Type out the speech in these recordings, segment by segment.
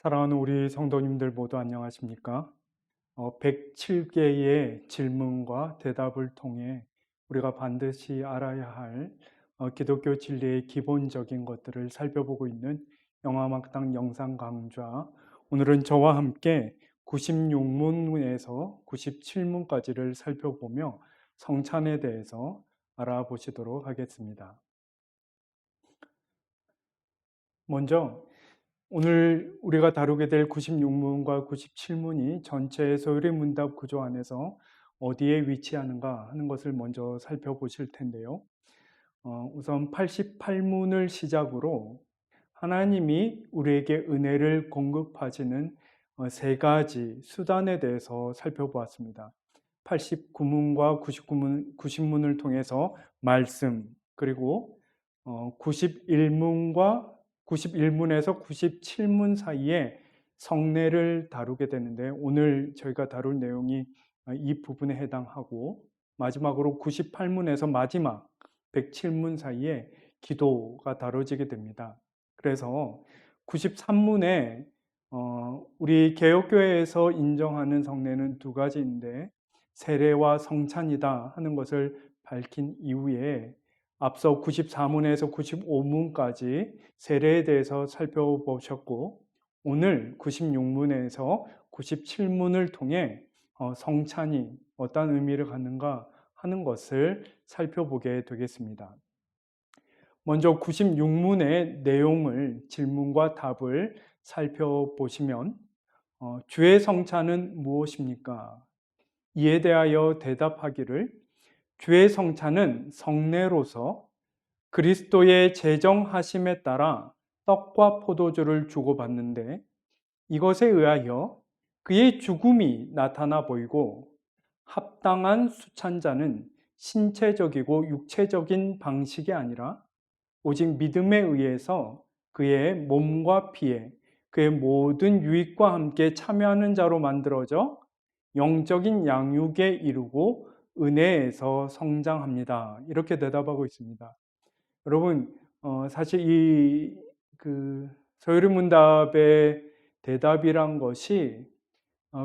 사랑하는 우리 성도님들 모두 안녕하십니까? 107개의 질문과 대답을 통해 우리가 반드시 알아야 할 기독교 진리의 기본적인 것들을 살펴보고 있는 영화막당 영상 강좌. 오늘은 저와 함께 96문에서 97문까지를 살펴보며 성찬에 대해서 알아보시도록 하겠습니다. 먼저 오늘 우리가 다루게 될 96문과 97문이 전체의 소요리 문답 구조 안에서 어디에 위치하는가 하는 것을 먼저 살펴보실 텐데요. 우선 88문을 시작으로 하나님이 우리에게 은혜를 공급하시는 세 가지 수단에 대해서 살펴보았습니다. 89문과 90문을 통해서 말씀, 그리고 91문에서 97문 사이에 성례를 다루게 되는데, 오늘 저희가 다룰 내용이 이 부분에 해당하고, 마지막으로 98문에서 마지막 107문 사이에 기도가 다뤄지게 됩니다. 그래서 93문에 우리 개혁교회에서 인정하는 성례는 두 가지인데, 세례와 성찬이다 하는 것을 밝힌 이후에 앞서 94문에서 95문까지 세례에 대해서 살펴보셨고, 오늘 96문에서 97문을 통해 성찬이 어떤 의미를 갖는가 하는 것을 살펴보게 되겠습니다. 먼저 96문의 내용을, 질문과 답을 살펴보시면 주의 성찬은 무엇입니까? 이에 대하여 대답하기를, 주의 성찬은 성례로서 그리스도의 제정하심에 따라 떡과 포도주를 주고받는데, 이것에 의하여 그의 죽음이 나타나 보이고, 합당한 수찬자는 신체적이고 육체적인 방식이 아니라 오직 믿음에 의해서 그의 몸과 피에 그의 모든 유익과 함께 참여하는 자로 만들어져 영적인 양육에 이르고 은혜에서 성장합니다. 이렇게 대답하고 있습니다. 여러분, 사실 소요리 문답의 대답이란 것이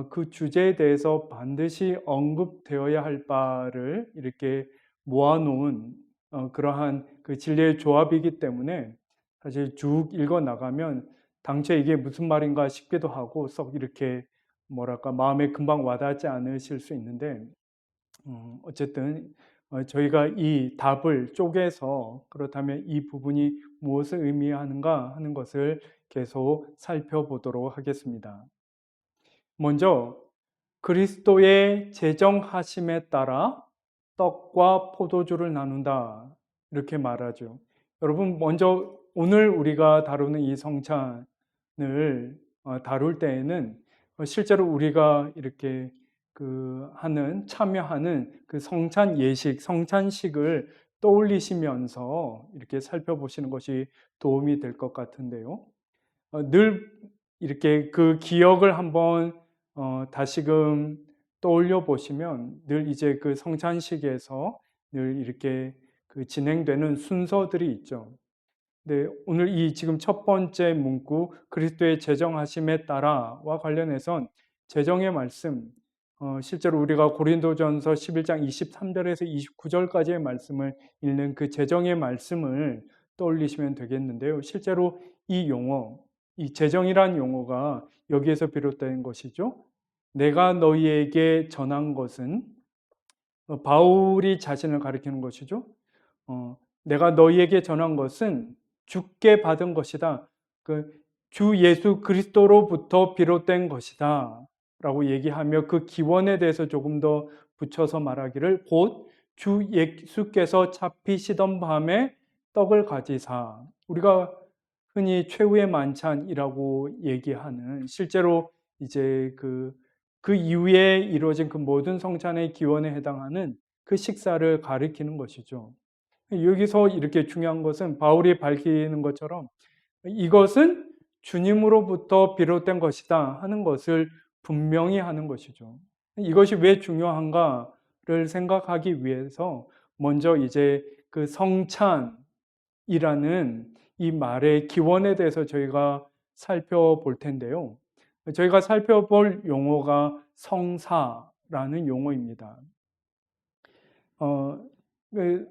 그 주제에 대해서 반드시 언급되어야 할 바를 이렇게 모아놓은 그러한 그 진리의 조합이기 때문에, 사실 쭉 읽어 나가면 당최 이게 무슨 말인가 싶기도 하고 썩 이렇게 마음에 금방 와닿지 않으실 수 있는데, 어쨌든 저희가 이 답을 쪼개서 그렇다면 이 부분이 무엇을 의미하는가 하는 것을 계속 살펴보도록 하겠습니다. 먼저 그리스도의 제정하심에 따라 떡과 포도주를 나눈다, 이렇게 말하죠. 여러분, 먼저 오늘 우리가 다루는 이 성찬을 다룰 때에는 실제로 우리가 이렇게 참여하는 그 성찬 예식, 성찬식을 떠올리시면서 이렇게 살펴보시는 것이 도움이 될 것 같은데요. 늘 이렇게 그 기억을 한번 다시금 떠올려 보시면, 늘 이제 그 성찬식에서 늘 이렇게 진행되는 순서들이 있죠. 네, 오늘 이 지금 첫 번째 문구 그리스도의 제정하심에 따라와 관련해선 제정의 말씀, 실제로 우리가 고린도전서 11장 23절에서 29절까지의 말씀을 읽는 그 제정의 말씀을 떠올리시면 되겠는데요. 실제로 이 용어, 이 제정이란 용어가 여기에서 비롯된 것이죠. 내가 너희에게 전한 것은, 바울이 자신을 가리키는 것이죠. 내가 너희에게 전한 것은 주께 받은 것이다. 주 예수 그리스도로부터 비롯된 것이다 라고 얘기하며, 그 기원에 대해서 조금 더 붙여서 말하기를, 곧 주 예수께서 잡히시던 밤에 떡을 가지사, 우리가 흔히 최후의 만찬이라고 얘기하는, 실제로 이제 그 이후에 이루어진 그 모든 성찬의 기원에 해당하는 그 식사를 가리키는 것이죠. 여기서 이렇게 중요한 것은 바울이 밝히는 것처럼 이것은 주님으로부터 비롯된 것이다 하는 것을 분명히 하는 것이죠. 이것이 왜 중요한가를 생각하기 위해서 먼저 이제 그 성찬이라는 이 말의 기원에 대해서 저희가 살펴볼 텐데요. 저희가 살펴볼 용어가 성사라는 용어입니다. 어, 그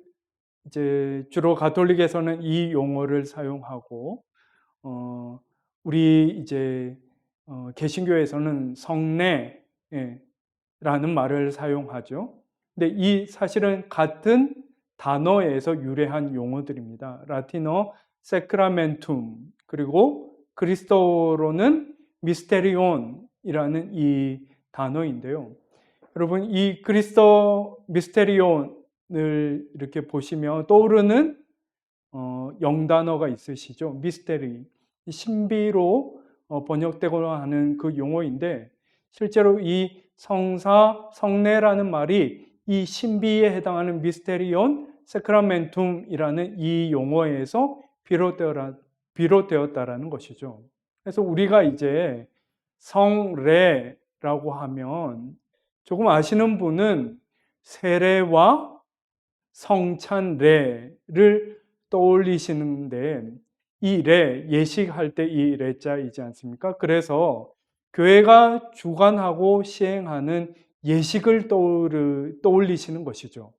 이제 주로 가톨릭에서는 이 용어를 사용하고, 우리 이제 개신교에서는 성례, 예, 라는 말을 사용하죠. 근데 이 사실은 같은 단어에서 유래한 용어들입니다. 라틴어 세크라멘툼, 그리고 그리스도로는 미스테리온이라는 이 단어인데요. 여러분, 이 그리스도 미스테리온을 이렇게 보시면 떠오르는 영단어가 있으시죠? 미스테리, 신비로 번역되거나 하는 그 용어인데, 실제로 이 성사, 성례라는 말이 이 신비에 해당하는 미스테리온 세크라멘툼이라는 이 용어에서 비롯되었다라는 것이죠. 그래서 우리가 이제 성례라고 하면 조금 아시는 분은 세례와 성찬례를 떠올리시는데, 이 례, 예식할 때 이 례자이지 않습니까? 그래서 교회가 주관하고 시행하는 예식을 떠올리시는 것이죠.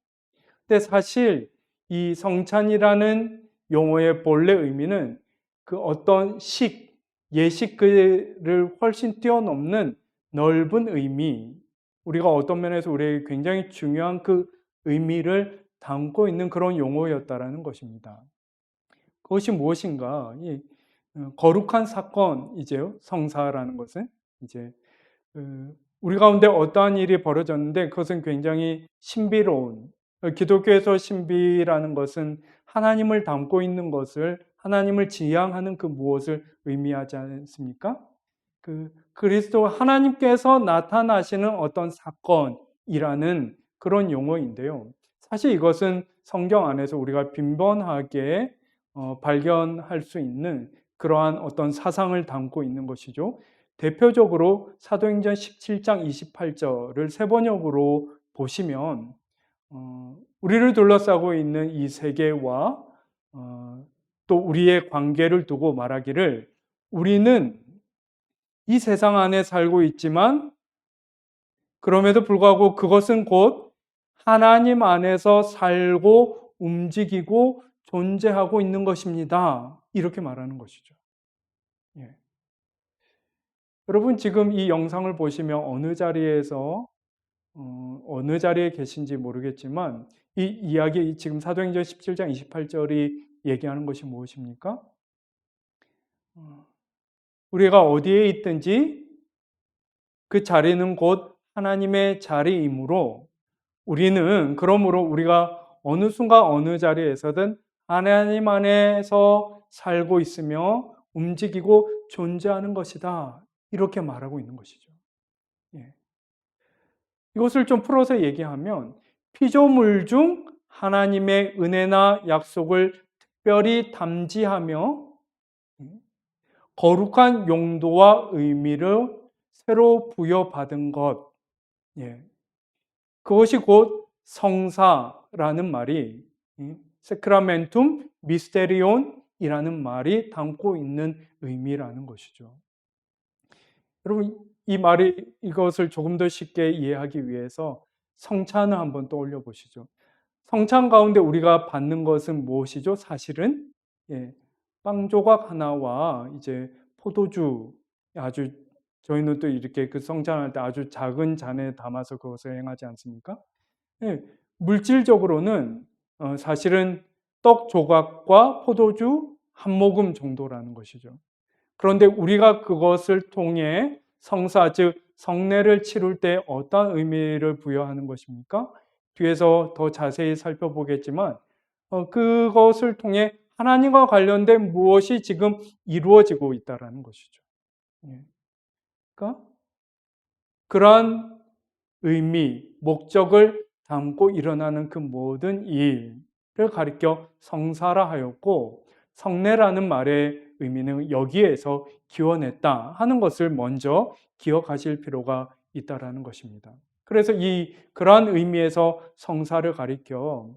근데 사실 이 성찬이라는 용어의 본래 의미는 그 어떤 예식을 훨씬 뛰어넘는 넓은 의미, 우리가 어떤 면에서 우리에게 굉장히 중요한 그 의미를 담고 있는 그런 용어였다라는 것입니다. 그것이 무엇인가? 거룩한 사건이죠. 성사라는 것은 이제 우리 가운데 어떠한 일이 벌어졌는데 그것은 굉장히 신비로운, 기독교에서 신비라는 것은 하나님을 담고 있는 것을, 하나님을 지향하는 그 무엇을 의미하지 않습니까? 그리스도 하나님께서 나타나시는 어떤 사건이라는 그런 용어인데요. 사실 이것은 성경 안에서 우리가 빈번하게 발견할 수 있는 그러한 어떤 사상을 담고 있는 것이죠. 대표적으로 사도행전 17장 28절을 세번역으로 보시면 우리를 둘러싸고 있는 이 세계와 또 우리의 관계를 두고 말하기를, 우리는 이 세상 안에 살고 있지만 그럼에도 불구하고 그것은 곧 하나님 안에서 살고 움직이고 존재하고 있는 것입니다. 이렇게 말하는 것이죠. 예. 여러분, 지금 이 영상을 보시면 어느 자리에 계신지 모르겠지만 이 이야기, 지금 사도행전 17장 28절이 얘기하는 것이 무엇입니까? 우리가 어디에 있든지 그 자리는 곧 하나님의 자리이므로, 그러므로 우리가 어느 순간 어느 자리에서든 하나님 안에서 살고 있으며 움직이고 존재하는 것이다. 이렇게 말하고 있는 것이죠. 예. 이것을 좀 풀어서 얘기하면 피조물 중 하나님의 은혜나 약속을 특별히 담지하며 거룩한 용도와 의미를 새로 부여받은 것, 그것이 곧 성사라는 말이, 세크라멘툼 미스테리온이라는 말이 담고 있는 의미라는 것이죠. 여러분, 이것을 조금 더 쉽게 이해하기 위해서 성찬을 한번 떠올려 보시죠. 성찬 가운데 우리가 받는 것은 무엇이죠? 사실은 빵 조각 하나와 이제 포도주, 아주 저희는 또 이렇게 그 성찬할 때 아주 작은 잔에 담아서 그것을 행하지 않습니까? 물질적으로는 사실은 떡 조각과 포도주 한 모금 정도라는 것이죠. 그런데 우리가 그것을 통해 성사, 즉 성례를 치룰 때 어떤 의미를 부여하는 것입니까? 뒤에서 더 자세히 살펴보겠지만 그것을 통해 하나님과 관련된 무엇이 지금 이루어지고 있다는 것이죠. 그러니까 그러한 의미, 목적을 담고 일어나는 그 모든 일을 가리켜 성사라 하였고, 성례라는 말의 의미는 여기에서 기원했다 하는 것을 먼저 기억하실 필요가 있다라는 것입니다. 그래서 그러한 의미에서 성사를 가리켜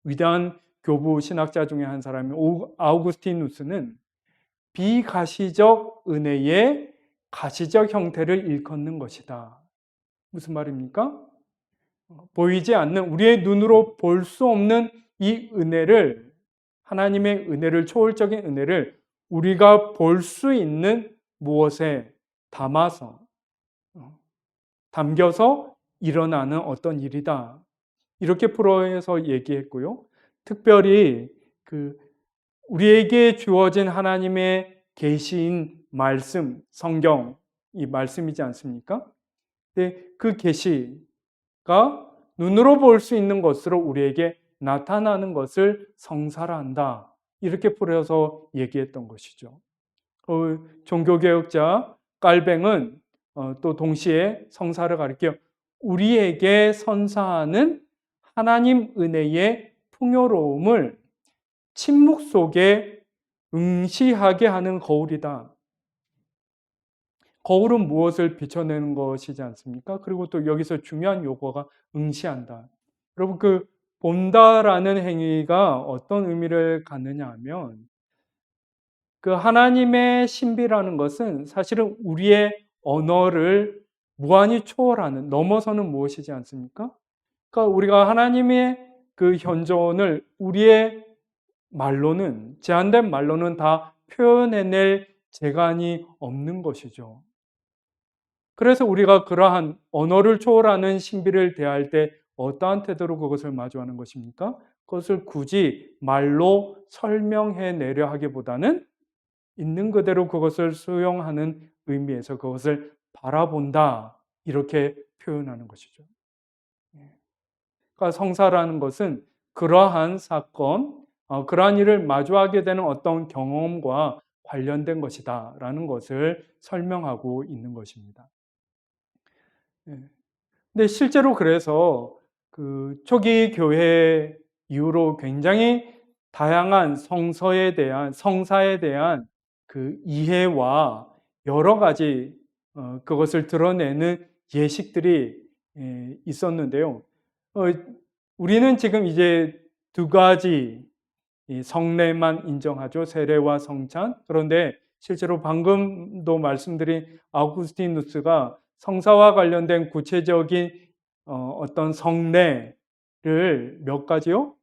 위대한 교부 신학자 중에 한 사람인 아우구스티누스는 비가시적 은혜의 가시적 형태를 일컫는 것이다. 무슨 말입니까? 보이지 않는, 우리의 눈으로 볼 수 없는 이 은혜를, 하나님의 은혜를, 초월적인 은혜를 우리가 볼 수 있는 무엇에 담아서, 담겨서 일어나는 어떤 일이다. 이렇게 풀어서 얘기했고요. 특별히 우리에게 주어진 하나님의 계시인 말씀, 성경, 이 말씀이지 않습니까? 근데 그 계시가 눈으로 볼 수 있는 것으로 우리에게 나타나는 것을 성사라 한다. 이렇게 풀어서 얘기했던 것이죠. 종교개혁자 깔뱅은 또 동시에 성사를 가리켜 우리에게 선사하는 하나님 은혜의 풍요로움을 침묵 속에 응시하게 하는 거울이다. 거울은 무엇을 비춰내는 것이지 않습니까? 그리고 또 여기서 중요한 요거가 응시한다. 여러분, 본다라는 행위가 어떤 의미를 갖느냐 하면, 하나님의 신비라는 것은 사실은 우리의 언어를 무한히 초월하는, 넘어서는 무엇이지 않습니까? 그러니까 우리가 하나님의 그 현존을 우리의 말로는, 제한된 말로는 다 표현해낼 재간이 없는 것이죠. 그래서 우리가 그러한 언어를 초월하는 신비를 대할 때 어떠한 태도로 그것을 마주하는 것입니까? 그것을 굳이 말로 설명해내려 하기보다는 있는 그대로 그것을 수용하는 의미에서 그것을 바라본다, 이렇게 표현하는 것이죠. 그러니까 성사라는 것은 그러한 사건, 그러한 일을 마주하게 되는 어떤 경험과 관련된 것이다 라는 것을 설명하고 있는 것입니다. 근데 실제로 그래서 초기 교회 이후로 굉장히 다양한 성사에 대한 이해와 여러 가지 그것을 드러내는 예식들이 있었는데요. 우리는 지금 이제 두 가지 성례만 인정하죠. 세례와 성찬. 그런데 실제로 방금도 말씀드린 아우구스티누스가 성사와 관련된 구체적인 어떤 성례를 몇 가지요?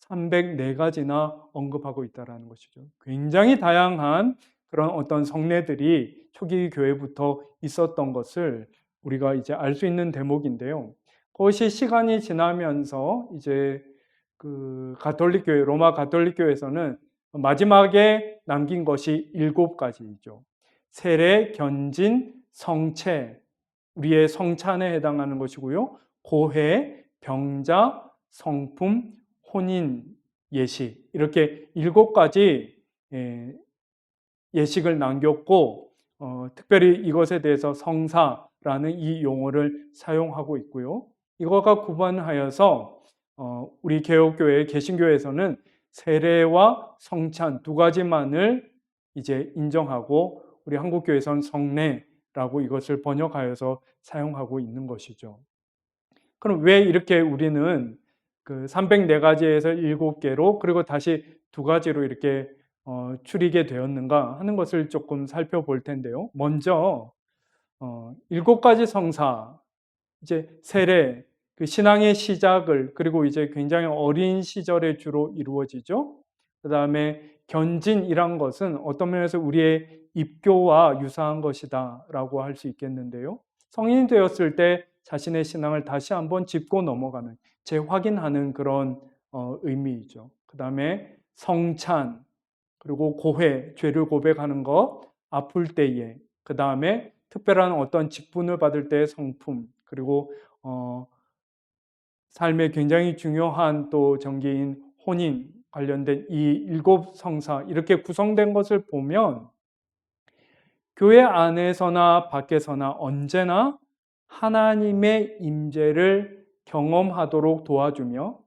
304가지나 언급하고 있다는 것이죠. 굉장히 다양한 그런 어떤 성례들이 초기 교회부터 있었던 것을 우리가 이제 알 수 있는 대목인데요. 그것이 시간이 지나면서 이제 가톨릭교회, 로마 가톨릭교회에서는 마지막에 남긴 것이 7가지이죠. 세례, 견진, 성체, 우리의 성찬에 해당하는 것이고요. 고해, 병자, 성품, 혼인, 예식, 이렇게 7가지 예식을 남겼고, 특별히 이것에 대해서 성사라는 이 용어를 사용하고 있고요. 이거가 구분하여서 우리 개혁교회, 개신교회에서는 세례와 성찬 2가지만을 이제 인정하고, 우리 한국교회에서는 성례라고 이것을 번역하여서 사용하고 있는 것이죠. 그럼 왜 이렇게 우리는 304가지에서 7개로 그리고 다시 2가지로 이렇게 줄이게 되었는가 하는 것을 조금 살펴볼 텐데요. 먼저 7가지 성사, 이제 세례, 신앙의 시작을, 그리고 이제 굉장히 어린 시절에 주로 이루어지죠. 그 다음에 견진이란 것은 어떤 면에서 우리의 입교와 유사한 것이다 라고 할 수 있겠는데요. 성인이 되었을 때 자신의 신앙을 다시 한번 짚고 넘어가는, 재확인하는 그런 의미이죠. 그 다음에 성찬, 그리고 고회, 죄를 고백하는 것, 아플 때에, 그 다음에 특별한 어떤 직분을 받을 때의 성품, 그리고 삶에 굉장히 중요한 또 정기인 혼인 관련된 이 7성사, 이렇게 구성된 것을 보면 교회 안에서나 밖에서나 언제나 하나님의 임재를 경험하도록 도와주며,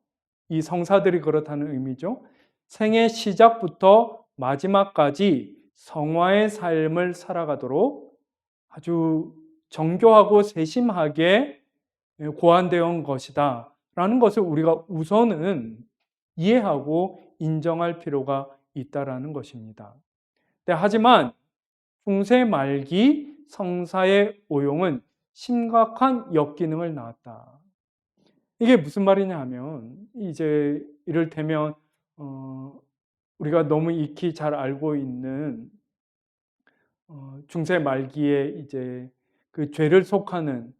이 성사들이 그렇다는 의미죠. 생의 시작부터 마지막까지 성화의 삶을 살아가도록 아주 정교하고 세심하게 고안되어 온 것이다 라는 것을 우리가 우선은 이해하고 인정할 필요가 있다라는 것입니다. 하지만 중세 말기 성사의 오용은 심각한 역기능을 낳았다. 이게 무슨 말이냐 하면 이제 이를테면 우리가 너무 익히 잘 알고 있는 중세 말기에 이제 그 죄를 속하는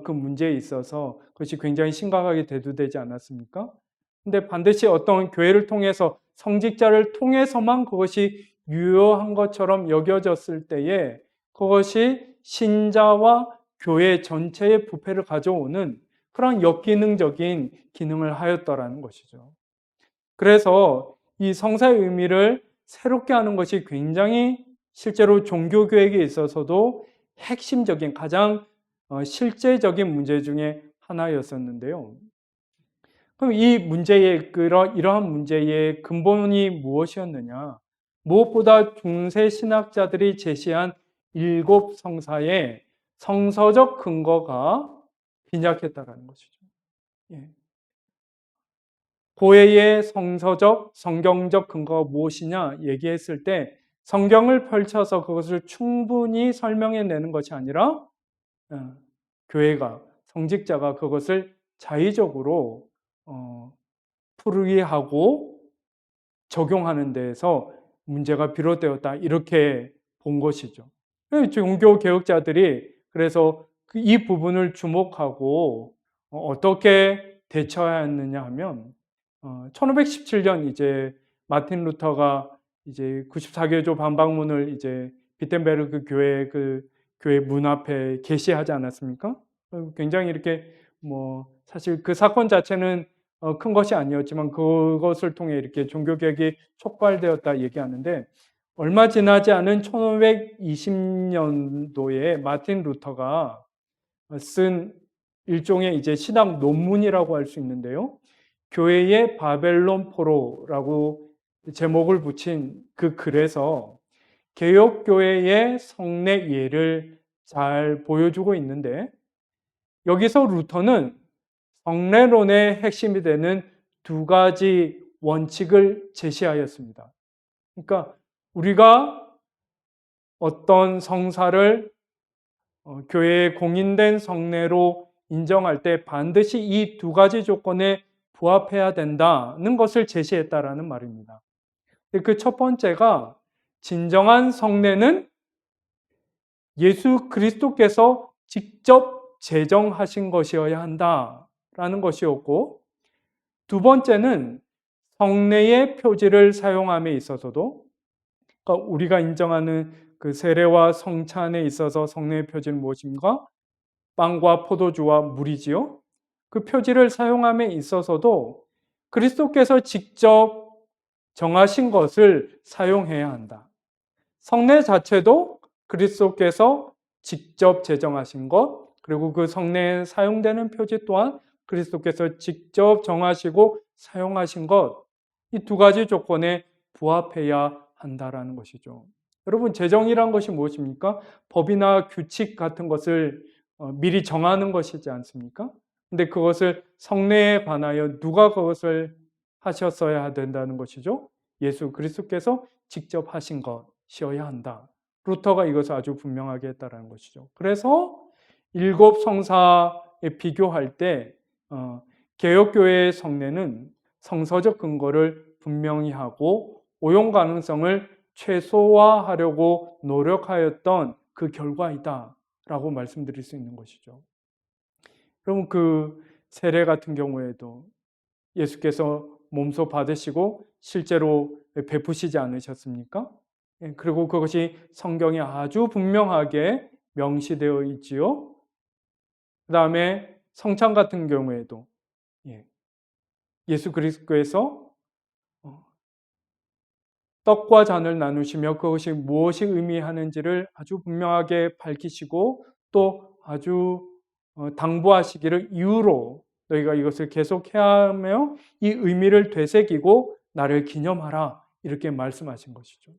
그 문제에 있어서 그것이 굉장히 심각하게 대두되지 않았습니까? 근데 반드시 어떤 교회를 통해서 성직자를 통해서만 그것이 유효한 것처럼 여겨졌을 때에 그것이 신자와 교회 전체의 부패를 가져오는 그런 역기능적인 기능을 하였더라는 것이죠. 그래서 이 성사의 의미를 새롭게 하는 것이 굉장히 실제로 종교교육에 있어서도 핵심적인 가장 실제적인 문제 중에 하나였었는데요. 그럼 이 문제의 이러한 문제의 근본이 무엇이었느냐? 무엇보다 중세 신학자들이 제시한 7 성사의 성서적 근거가 빈약했다라는 것이죠. 예. 고해의 성서적, 성경적 근거가 무엇이냐 얘기했을 때 성경을 펼쳐서 그것을 충분히 설명해내는 것이 아니라 교회가, 성직자가 그것을 자의적으로 풀이하고 적용하는 데에서 문제가 비롯되었다 이렇게 본 것이죠. 종교 개혁자들이 그래서 이 부분을 주목하고 어떻게 대처해야 했느냐 하면 1517년 이제 마틴 루터가 이제 94개조 반박문을 이제 비텐베르크 교회 문 앞에 게시하지 않았습니까? 굉장히 이렇게 사실 그 사건 자체는 큰 것이 아니었지만 그것을 통해 이렇게 종교개혁이 촉발되었다 얘기하는데 얼마 지나지 않은 1520년도에 마틴 루터가 쓴 일종의 이제 신학 논문이라고 할 수 있는데요. 교회의 바벨론 포로라고 제목을 붙인 그 글에서 개혁교회의 성례 예를 잘 보여주고 있는데 여기서 루터는 성례론의 핵심이 되는 2가지 원칙을 제시하였습니다. 그러니까 우리가 어떤 성사를 교회에 공인된 성례로 인정할 때 반드시 이 2가지 조건에 부합해야 된다는 것을 제시했다라는 말입니다. 그 첫 번째가 진정한 성례는 예수 그리스도께서 직접 제정하신 것이어야 한다라는 것이었고, 2번째는 성례의 표지를 사용함에 있어서도, 그러니까 우리가 인정하는 그 세례와 성찬에 있어서 성례의 표지는 무엇인가? 빵과 포도주와 물이지요. 그 표지를 사용함에 있어서도 그리스도께서 직접 정하신 것을 사용해야 한다. 성례 자체도 그리스도께서 직접 제정하신 것, 그리고 그 성례에 사용되는 표지 또한 그리스도께서 직접 정하시고 사용하신 것, 이 2가지 조건에 부합해야 한다라는 것이죠. 여러분, 제정이란 것이 무엇입니까? 법이나 규칙 같은 것을 미리 정하는 것이지 않습니까? 근데 그것을 성례에 관하여 누가 그것을 하셨어야 된다는 것이죠. 예수 그리스도께서 직접 하신 것이어야 한다. 루터가 이것을 아주 분명하게 했다는 것이죠. 그래서 7 성사에 비교할 때 개혁교회의 성례는 성서적 근거를 분명히 하고 오용 가능성을 최소화하려고 노력하였던 그 결과이다 라고 말씀드릴 수 있는 것이죠. 그럼 그 세례 같은 경우에도 예수께서 몸소 받으시고 실제로 베푸시지 않으셨습니까? 그리고 그것이 성경에 아주 분명하게 명시되어 있지요. 그 다음에 성찬 같은 경우에도 예수 그리스도께서 떡과 잔을 나누시며 그것이 무엇이 의미하는지를 아주 분명하게 밝히시고 또 아주 당부하시기를 이유로 너희가 이것을 계속해야 하며 이 의미를 되새기고 나를 기념하라 이렇게 말씀하신 것이죠.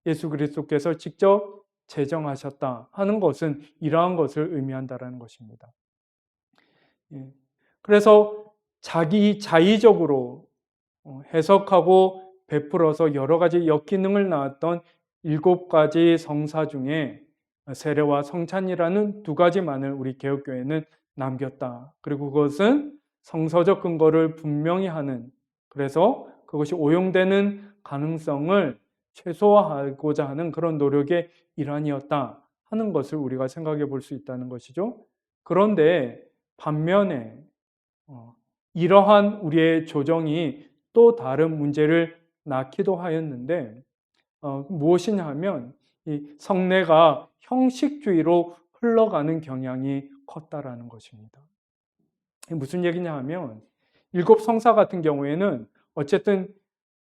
예수 그리스도께서 직접 제정하셨다 하는 것은 이러한 것을 의미한다는 것입니다. 그래서 자의적으로 해석하고 베풀어서 여러 가지 역기능을 낳았던 7가지 성사 중에 세례와 성찬이라는 2가지만을 우리 개혁교회는 남겼다. 그리고 그것은 성서적 근거를 분명히 하는, 그래서 그것이 오용되는 가능성을 최소화하고자 하는 그런 노력의 일환이었다 하는 것을 우리가 생각해 볼 수 있다는 것이죠. 그런데 반면에 이러한 우리의 조정이 또 다른 문제를 낳기도 하였는데 무엇이냐 하면 이 성례가 형식주의로 흘러가는 경향이 컸다라는 것입니다. 무슨 얘기냐 하면 7성사 같은 경우에는 어쨌든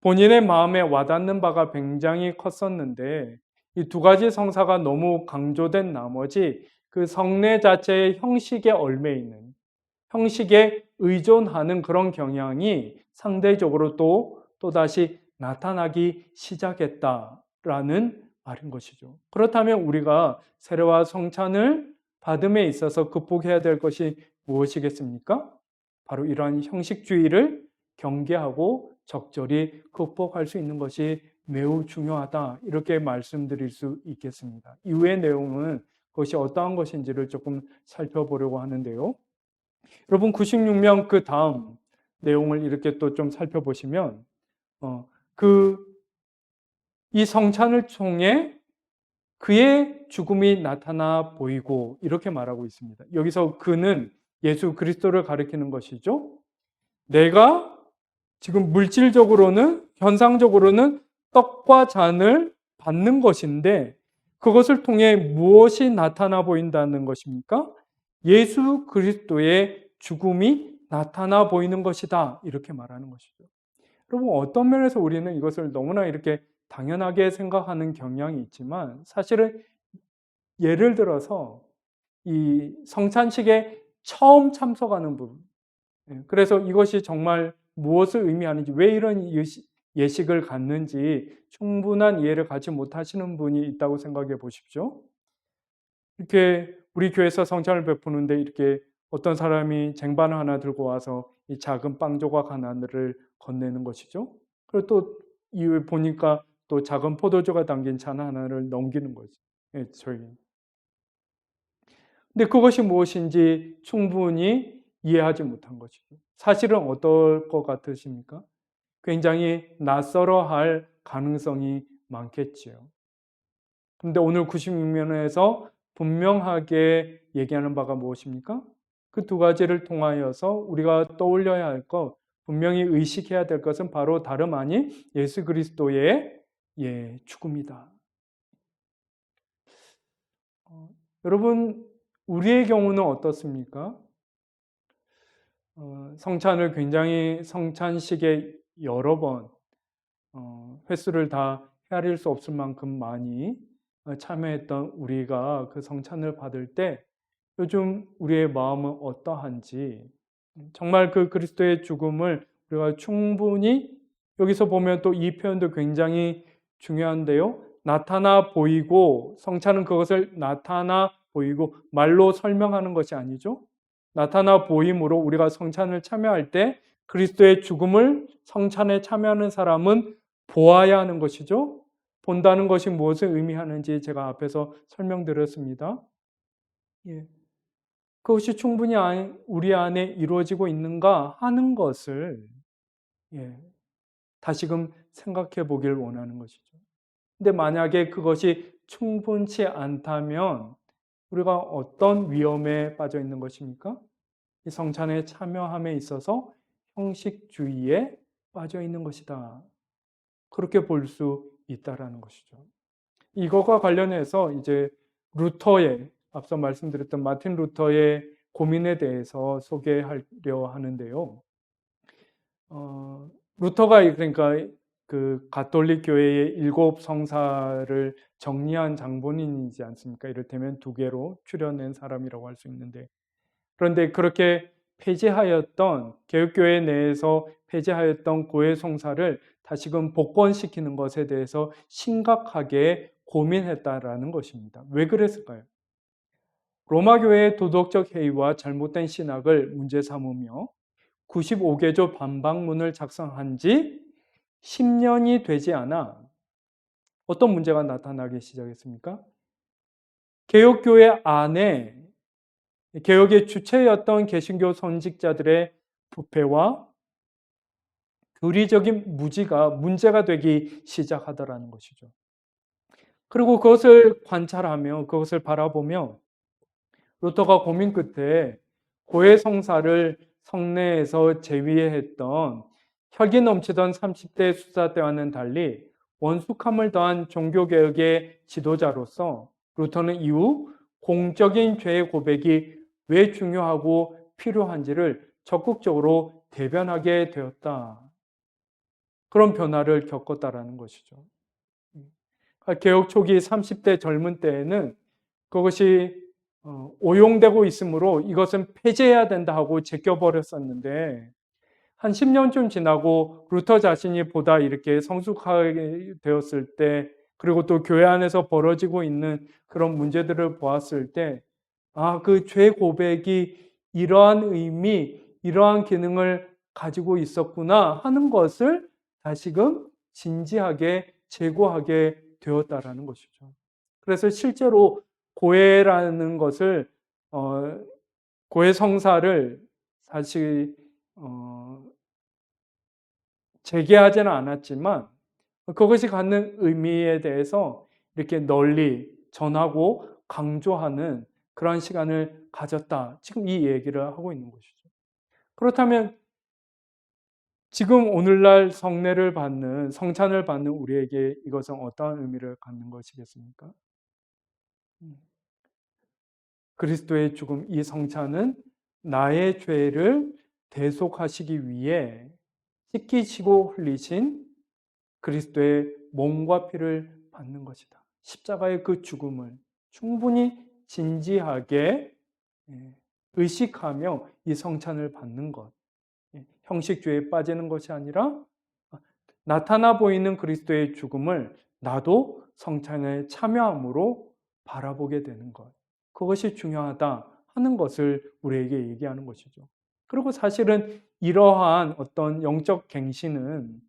본인의 마음에 와닿는 바가 굉장히 컸었는데 이 2가지 성사가 너무 강조된 나머지 그 성례 자체의 형식에 얽매 있는, 형식에 의존하는 그런 경향이 상대적으로 또다시 나타나기 시작했다라는 말인 것이죠. 그렇다면 우리가 세례와 성찬을 받음에 있어서 극복해야 될 것이 무엇이겠습니까? 바로 이러한 형식주의를 경계하고 적절히 극복할 수 있는 것이 매우 중요하다, 이렇게 말씀드릴 수 있겠습니다. 이후의 내용은 그것이 어떠한 것인지를 조금 살펴보려고 하는데요. 여러분 96명 그 다음 내용을 이렇게 또 좀 살펴보시면 이 성찬을 통해 그의 죽음이 나타나 보이고 이렇게 말하고 있습니다. 여기서 그는 예수 그리스도를 가리키는 것이죠. 내가 지금 물질적으로는, 현상적으로는 떡과 잔을 받는 것인데 그것을 통해 무엇이 나타나 보인다는 것입니까? 예수 그리스도의 죽음이 나타나 보이는 것이다, 이렇게 말하는 것이죠. 여러분 어떤 면에서 우리는 이것을 너무나 이렇게 당연하게 생각하는 경향이 있지만 사실은 예를 들어서 이 성찬식에 처음 참석하는 부분, 그래서 이것이 정말 무엇을 의미하는지, 왜 이런 예식을 갖는지 충분한 이해를 갖지 못하시는 분이 있다고 생각해 보십시오. 이렇게 우리 교회에서 성찬을 베푸는데 이렇게 어떤 사람이 쟁반을 하나 들고 와서 이 작은 빵 조각 하나를 건네는 것이죠. 그리고 또 이후에 보니까 또 작은 포도주가 담긴 잔 하나를 넘기는 거죠. 저희. 근데 그것이 무엇인지 충분히 이해하지 못한 것이죠. 사실은 어떨 것 같으십니까? 굉장히 낯설어 할 가능성이 많겠지요. 그런데 오늘 96면에서 분명하게 얘기하는 바가 무엇입니까? 그 2가지를 통하여서 우리가 떠올려야 할 것, 분명히 의식해야 될 것은 바로 다름 아닌 예수 그리스도의 죽음이다. 여러분 우리의 경우는 어떻습니까? 성찬을 굉장히 성찬식에 여러 번 횟수를 다 헤아릴 수 없을 만큼 많이 참여했던 우리가 그 성찬을 받을 때 요즘 우리의 마음은 어떠한지, 정말 그 그리스도의 죽음을 우리가 충분히, 여기서 보면 또 이 표현도 굉장히 중요한데요. 나타나 보이고, 성찬은 그것을 나타나 보이고 말로 설명하는 것이 아니죠. 나타나 보임으로 우리가 성찬을 참여할 때 그리스도의 죽음을 성찬에 참여하는 사람은 보아야 하는 것이죠. 본다는 것이 무엇을 의미하는지 제가 앞에서 설명드렸습니다. 그것이 충분히 우리 안에 이루어지고 있는가 하는 것을 다시금 생각해 보길 원하는 것이죠. 근데 만약에 그것이 충분치 않다면 우리가 어떤 위험에 빠져 있는 것입니까? 이 성찬에 참여함에 있어서 형식주의에 빠져 있는 것이다. 그렇게 볼 수 있다라는 것이죠. 이것과 관련해서 이제 루터의, 앞서 말씀드렸던 마틴 루터의 고민에 대해서 소개하려 하는데요. 루터가 그러니까 그 가톨릭 교회의 7 성사를 정리한 장본인이지 않습니까? 이를테면 2개로 추려낸 사람이라고 할 수 있는데, 그런데 그렇게 폐지하였던, 개혁교회 내에서 폐지하였던 고해 성사를 다시금 복권시키는 것에 대해서 심각하게 고민했다라는 것입니다. 왜 그랬을까요? 로마 교회의 도덕적 해이와 잘못된 신학을 문제 삼으며 95개조 반박문을 작성한 지 10년이 되지 않아 어떤 문제가 나타나기 시작했습니까? 개혁교회 안에 개혁의 주체였던 개신교 선직자들의 부패와 교리적인 무지가 문제가 되기 시작하더라는 것이죠. 그리고 그것을 관찰하며 그것을 바라보며 루터가 고민 끝에 고해 성사를 성내에서 제위했던 혈기 넘치던 30대 수사 때와는 달리 원숙함을 더한 종교개혁의 지도자로서 루터는 이후 공적인 죄 고백이 왜 중요하고 필요한지를 적극적으로 대변하게 되었다. 그런 변화를 겪었다라는 것이죠. 개혁 초기 30대 젊은 때에는 그것이 오용되고 있으므로 이것은 폐지해야 된다 하고 제껴버렸었는데 한 10년쯤 지나고 루터 자신이 보다 이렇게 성숙하게 되었을 때 그리고 또 교회 안에서 벌어지고 있는 그런 문제들을 보았을 때 그 죄 고백이 이러한 의미, 이러한 기능을 가지고 있었구나 하는 것을 다시금 진지하게 재고하게 되었다라는 것이죠. 그래서 실제로 고해라는 것을 고해 성사를 사실 재개하지는 않았지만 그것이 갖는 의미에 대해서 이렇게 널리 전하고 강조하는 그런 시간을 가졌다. 지금 이 얘기를 하고 있는 것이죠. 그렇다면 지금 오늘날 성례를 받는 성찬을 받는 우리에게 이것은 어떠한 의미를 갖는 것이겠습니까? 그리스도의 죽음, 이 성찬은 나의 죄를 대속하시기 위해 씻기시고 흘리신 그리스도의 몸과 피를 받는 것이다. 십자가의 그 죽음을 충분히 진지하게 의식하며 이 성찬을 받는 것. 형식주의에 빠지는 것이 아니라 나타나 보이는 그리스도의 죽음을 나도 성찬에 참여함으로 바라보게 되는 것. 그것이 중요하다 하는 것을 우리에게 얘기하는 것이죠. 그리고 사실은 이러한 어떤 영적 갱신은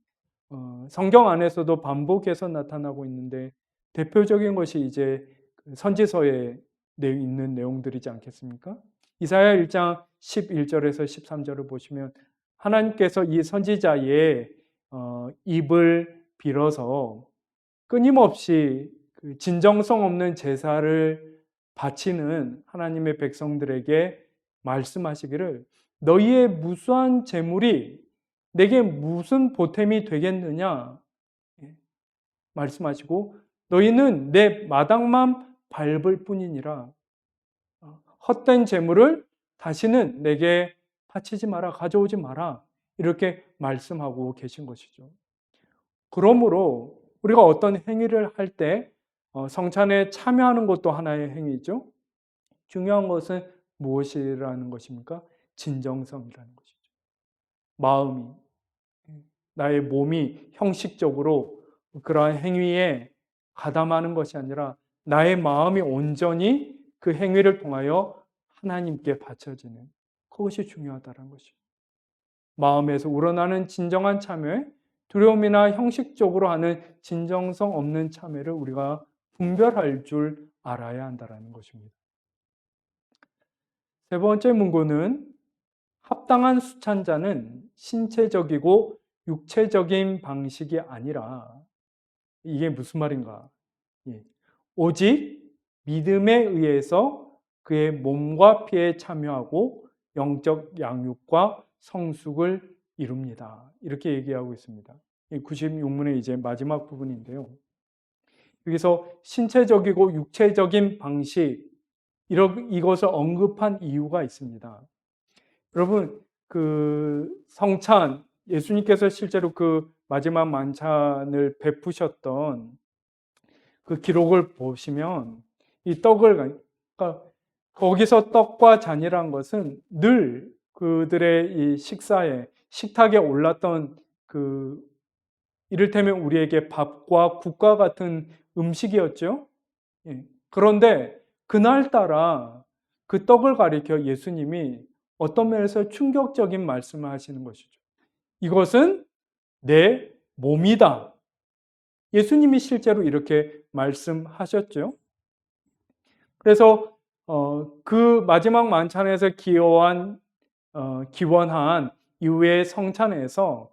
성경 안에서도 반복해서 나타나고 있는데 대표적인 것이 이제 선지서에 있는 내용들이지 않겠습니까? 이사야 1장 11절에서 13절을 보시면 하나님께서 이 선지자의 입을 빌어서 끊임없이 그 진정성 없는 제사를 바치는 하나님의 백성들에게 말씀하시기를 너희의 무수한 재물이 내게 무슨 보탬이 되겠느냐 말씀하시고 너희는 내 마당만 밟을 뿐이니라. 헛된 재물을 다시는 내게 바치지 마라, 가져오지 마라 이렇게 말씀하고 계신 것이죠. 그러므로 우리가 어떤 행위를 할 때 성찬에 참여하는 것도 하나의 행위죠. 중요한 것은 무엇이라는 것입니까? 진정성이라는 것이죠. 마음이, 나의 몸이 형식적으로 그러한 행위에 가담하는 것이 아니라 나의 마음이 온전히 그 행위를 통하여 하나님께 바쳐지는 그것이 중요하다는 것이죠. 마음에서 우러나는 진정한 참회, 두려움이나 형식적으로 하는 진정성 없는 참회를 우리가 분별할 줄 알아야 한다는 것입니다. 세 번째 문구는 합당한 수찬자는 신체적이고 육체적인 방식이 아니라 이게 무슨 말인가? 오직 믿음에 의해서 그의 몸과 피에 참여하고 영적 양육과 성숙을 이룹니다. 이렇게 얘기하고 있습니다. 96문의 이제 마지막 부분인데요. 여기서 신체적이고 육체적인 방식 이것을 언급한 이유가 있습니다. 여러분 그 성찬 예수님께서 실제로 그 마지막 만찬을 베푸셨던 그 기록을 보시면 이 떡을 그러니까 거기서 떡과 잔이란 것은 늘 그들의 이 식탁에 올랐던 그 이를테면 우리에게 밥과 국과 같은 음식이었죠. 그런데 그날따라 그 떡을 가리켜 예수님이 어떤 면에서 충격적인 말씀을 하시는 것이죠. 이것은 내 몸이다. 예수님이 실제로 이렇게 말씀하셨죠. 그래서 그 마지막 만찬에서 기원한 이후의 성찬에서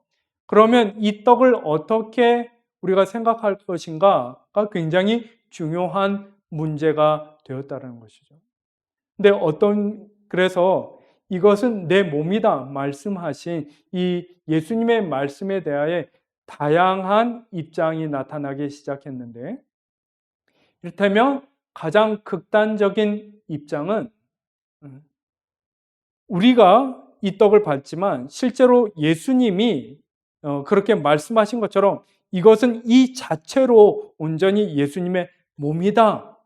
그러면 이 떡을 어떻게 우리가 생각할 것인가가 굉장히 중요한 문제가 되었다는 것이죠. 근데 그래서 이것은 내 몸이다 말씀하신 이 예수님의 말씀에 대하여 다양한 입장이 나타나기 시작했는데, 이를테면 가장 극단적인 입장은 우리가 이 떡을 받지만 실제로 예수님이 그렇게 말씀하신 것처럼 이것은 이 자체로 온전히 예수님의 몸이다.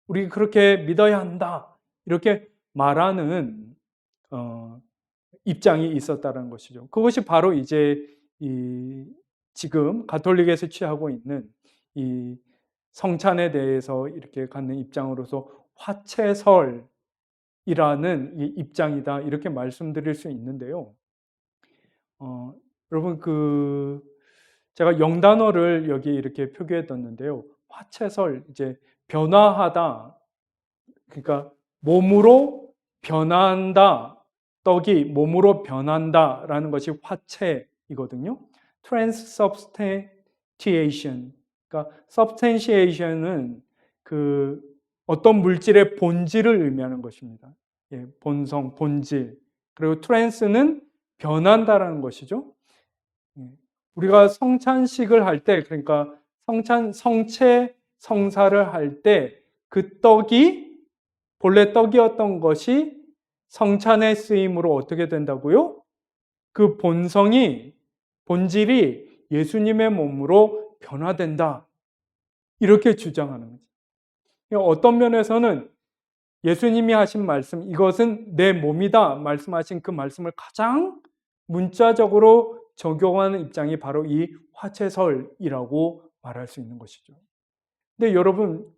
우리 그렇게 믿어야 한다. 이렇게 말하는 입장이 있었다는 것이죠. 그것이 바로 이제 지금 가톨릭에서 취하고 있는 이 성찬에 대해서 이렇게 갖는 입장으로서 화채설이라는 이 입장이다, 이렇게 말씀드릴 수 있는데요. 여러분 제가 영단어를 여기 이렇게 표기해 뒀는데요. 화채설, 이제 변화하다, 그러니까 몸으로 변한다, 떡이 몸으로 변한다라는 것이 화채이거든요. transubstantiation, 그러니까 substantiation은 그 어떤 물질의 본질을 의미하는 것입니다. 예, 본성, 본질. 그리고 trans는 변한다라는 것이죠. 예, 우리가 성찬식을 할 때, 그러니까 성체 성사를 할 때 그 떡이 본래 떡이었던 것이 성찬의 쓰임으로 어떻게 된다고요? 그 본질이 예수님의 몸으로 변화된다. 이렇게 주장하는 거죠. 어떤 면에서는 예수님이 하신 말씀, 이것은 내 몸이다 말씀하신 그 말씀을 가장 문자적으로 적용하는 입장이 바로 이 화채설이라고 말할 수 있는 것이죠. 근데 여러분,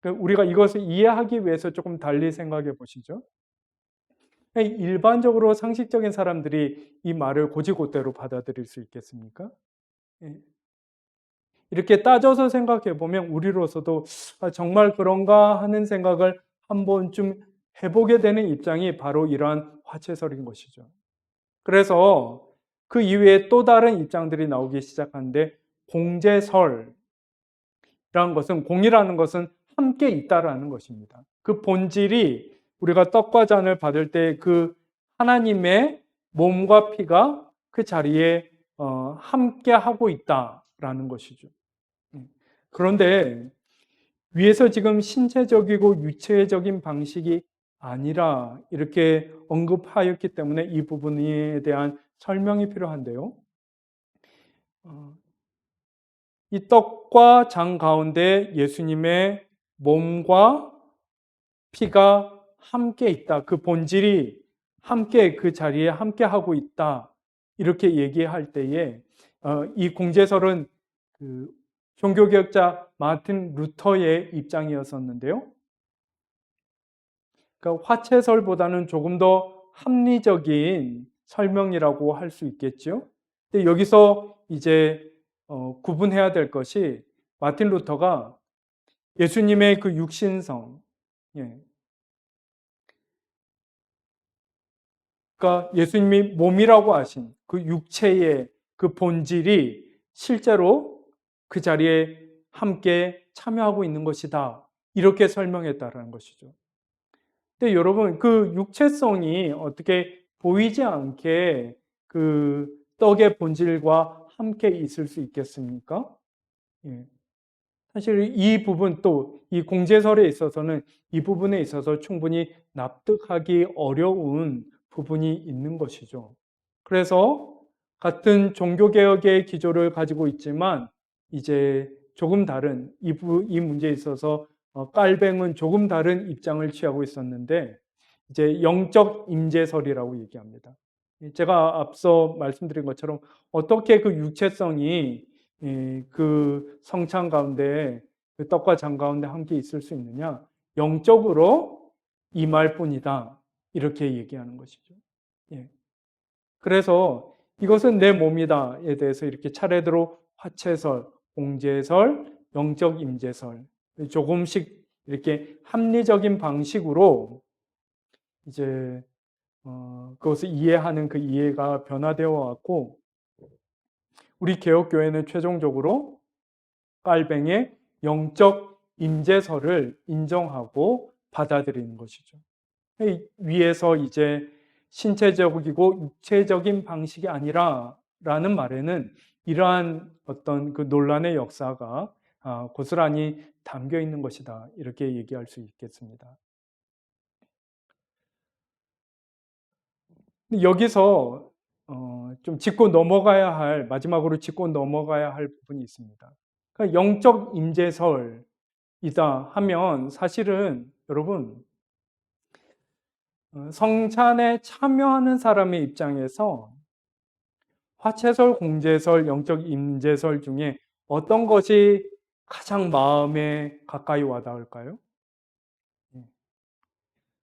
우리가 이것을 이해하기 위해서 조금 달리 생각해 보시죠. 일반적으로 상식적인 사람들이 이 말을 곧이곧대로 받아들일 수 있겠습니까? 이렇게 따져서 생각해 보면 우리로서도 정말 그런가 하는 생각을 한 번쯤 해보게 되는 입장이 바로 이러한 화채설인 것이죠. 그래서 그 이후에 또 다른 입장들이 나오기 시작하는데, 공제설이라는 것은, 공이라는 것은 함께 있다라는 것입니다. 그 본질이 우리가 떡과 잔을 받을 때 그 하나님의 몸과 피가 그 자리에 함께 하고 있다라는 것이죠. 그런데 위에서 지금 신체적이고 유체적인 방식이 아니라 이렇게 언급하였기 때문에 이 부분에 대한 설명이 필요한데요. 이 떡과 장 가운데 예수님의 몸과 피가 함께 있다. 그 본질이 함께 그 자리에 함께 하고 있다. 이렇게 얘기할 때에 이 공제설은 그 종교개혁자 마틴 루터의 입장이었었는데요. 그러니까 화채설보다는 조금 더 합리적인 설명이라고 할 수 있겠죠. 근데 여기서 이제 구분해야 될 것이, 마틴 루터가 예수님의 그 육신성, 예. 그러니까 예수님이 몸이라고 하신 그 육체의 그 본질이 실제로 그 자리에 함께 참여하고 있는 것이다. 이렇게 설명했다라는 것이죠. 근데 여러분, 그 육체성이 어떻게 보이지 않게 그 떡의 본질과 함께 있을 수 있겠습니까? 예. 사실 이 부분, 또 이 공제설에 있어서는 이 부분에 있어서 충분히 납득하기 어려운 부분이 있는 것이죠. 그래서 같은 종교개혁의 기조를 가지고 있지만 이제 조금 다른 이 문제에 있어서 깔뱅은 조금 다른 입장을 취하고 있었는데, 이제 영적 임재설이라고 얘기합니다. 제가 앞서 말씀드린 것처럼 어떻게 그 육체성이 그 성찬 가운데, 그 떡과 장 가운데 함께 있을 수 있느냐? 영적으로 임할 뿐이다. 이렇게 얘기하는 것이죠. 예. 그래서 이것은 내 몸이다에 대해서 이렇게 차례대로 화채설, 공제설, 영적 임재설 조금씩 이렇게 합리적인 방식으로 이제 그것을 이해하는 그 이해가 변화되어 왔고 우리 개혁교회는 최종적으로 깔뱅의 영적 임재설을 인정하고 받아들이는 것이죠. 위에서 이제 신체적이고 육체적인 방식이 아니라 라는 말에는 이러한 어떤 그 논란의 역사가 고스란히 담겨 있는 것이다. 이렇게 얘기할 수 있겠습니다. 여기서 좀 짚고 넘어가야 할, 마지막으로 짚고 넘어가야 할 부분이 있습니다. 그러니까 영적 임재설이다 하면 사실은 여러분 성찬에 참여하는 사람의 입장에서 화채설, 공제설, 영적 임재설 중에 어떤 것이 가장 마음에 가까이 와닿을까요?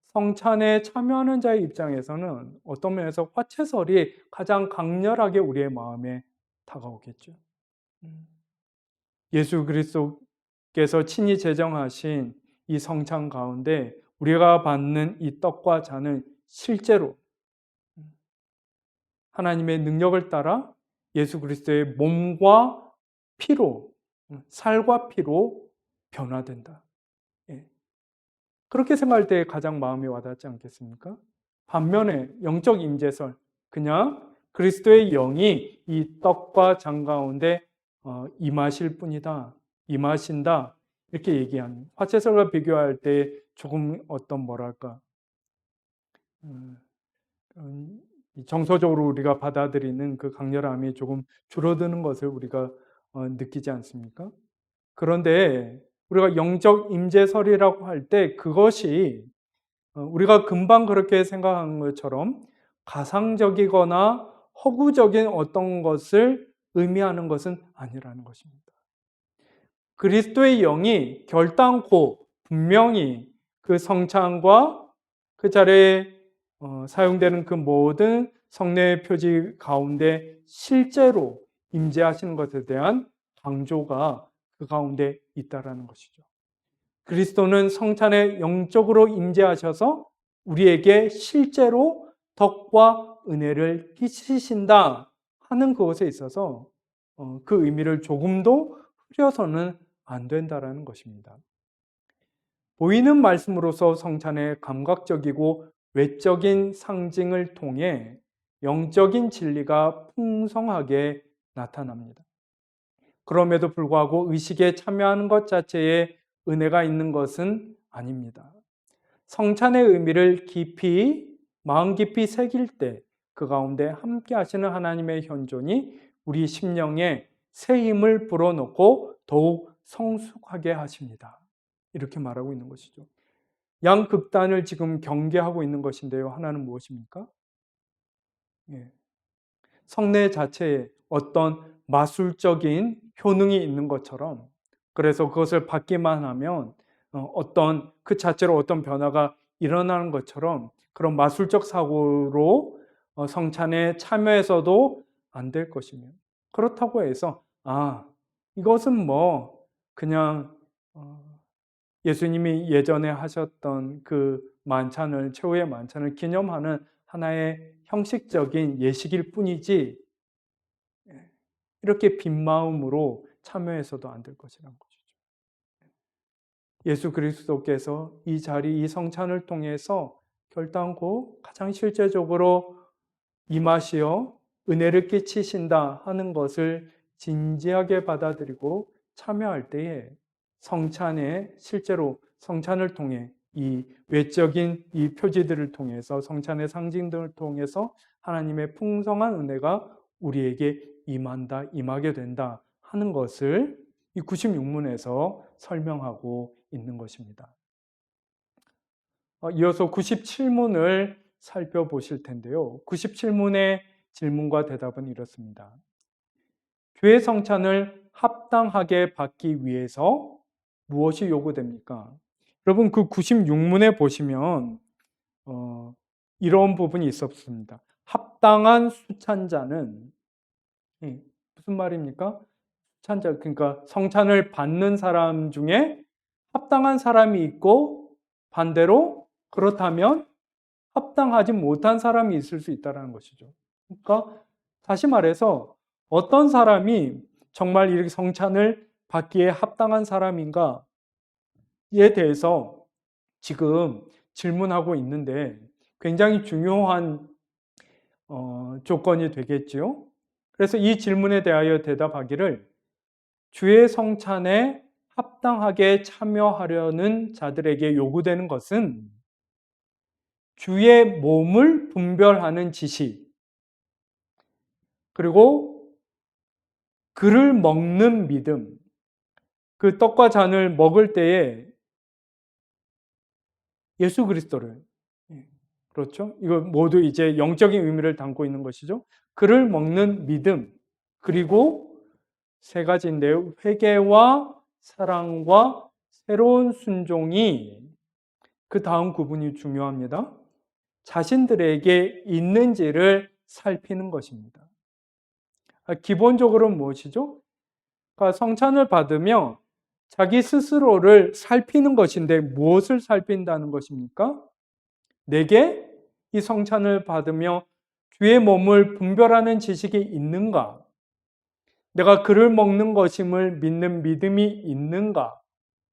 성찬에 참여하는 자의 입장에서는 어떤 면에서 화채설이 가장 강렬하게 우리의 마음에 다가오겠죠. 예수 그리스도께서 친히 제정하신 이 성찬 가운데 우리가 받는 이 떡과 잔은 실제로 하나님의 능력을 따라 예수 그리스도의 몸과 피로, 살과 피로 변화된다. 그렇게 생각할 때 가장 마음이 와닿지 않겠습니까? 반면에 영적 임재설, 그냥 그리스도의 영이 이 떡과 잔 가운데 임하실 뿐이다, 임하신다 이렇게 얘기한 화채설과 비교할 때 조금 어떤 뭐랄까 정서적으로 우리가 받아들이는 그 강렬함이 조금 줄어드는 것을 우리가 느끼지 않습니까? 그런데 우리가 영적 임재설이라고 할 때 그것이 우리가 금방 그렇게 생각하는 것처럼 가상적이거나 허구적인 어떤 것을 의미하는 것은 아니라는 것입니다. 그리스도의 영이 결단코 분명히 그 성찬과 그 자리에 사용되는 그 모든 성례의 표지 가운데 실제로 임재하시는 것에 대한 강조가 그 가운데 있다라는 것이죠. 그리스도는 성찬에 영적으로 임재하셔서 우리에게 실제로 덕과 은혜를 끼치신다 하는 그것에 있어서 그 의미를 조금도 흐려서는 안 된다라는 것입니다. 보이는 말씀으로서 성찬의 감각적이고 외적인 상징을 통해 영적인 진리가 풍성하게 나타납니다. 그럼에도 불구하고 의식에 참여하는 것 자체에 은혜가 있는 것은 아닙니다. 성찬의 의미를 깊이, 마음 깊이 새길 때 그 가운데 함께 하시는 하나님의 현존이 우리 심령에 새 힘을 불어넣고 더욱 성숙하게 하십니다. 이렇게 말하고 있는 것이죠. 양극단을 지금 경계하고 있는 것인데요. 하나는 무엇입니까? 성례 자체에 어떤 마술적인 효능이 있는 것처럼 그래서 그것을 받기만 하면 어떤 그 자체로 어떤 변화가 일어나는 것처럼 그런 마술적 사고로 성찬에 참여해서도 안 될 것이며 그렇다고 해서 이것은 뭐 그냥 예수님이 예전에 하셨던 그 만찬을 최후의 만찬을 기념하는 하나의 형식적인 예식일 뿐이지 이렇게 빈 마음으로 참여해서도 안 될 것이라는 것이죠. 예수 그리스도께서 이 자리, 이 성찬을 통해서 결단코 가장 실제적으로 임하시어 은혜를 끼치신다 하는 것을 진지하게 받아들이고 참여할 때에 성찬에 실제로 성찬을 통해 이 외적인 이 표지들을 통해서 성찬의 상징들을 통해서 하나님의 풍성한 은혜가 우리에게 임한다, 임하게 된다 하는 것을 이 96문에서 설명하고 있는 것입니다. 이어서 97문을 살펴보실 텐데요. 97문의 질문과 대답은 이렇습니다. 교회 성찬을 합당하게 받기 위해서 무엇이 요구됩니까? 여러분 그 96문에 보시면 이런 부분이 있었습니다. 합당한 수찬자는 무슨 말입니까? 합찬자, 그러니까 성찬을 받는 사람 중에 합당한 사람이 있고 반대로 그렇다면 합당하지 못한 사람이 있을 수 있다는 것이죠. 그러니까 다시 말해서 어떤 사람이 정말 이렇게 성찬을 받기에 합당한 사람인가에 대해서 지금 질문하고 있는데 굉장히 중요한 조건이 되겠지요. 그래서 이 질문에 대하여 대답하기를 주의 성찬에 합당하게 참여하려는 자들에게 요구되는 것은 주의 몸을 분별하는 지식, 그리고 그를 먹는 믿음, 그 떡과 잔을 먹을 때에 예수 그리스도를, 그렇죠? 이거 모두 이제 영적인 의미를 담고 있는 것이죠. 그를 먹는 믿음, 그리고 세 가지인데요. 회개와 사랑과 새로운 순종이 그 다음 구분이 중요합니다. 자신들에게 있는지를 살피는 것입니다. 기본적으로 무엇이죠? 그러니까 성찬을 받으며 자기 스스로를 살피는 것인데 무엇을 살핀다는 것입니까? 내게 이 성찬을 받으며 주의 몸을 분별하는 지식이 있는가? 내가 그를 먹는 것임을 믿는 믿음이 있는가?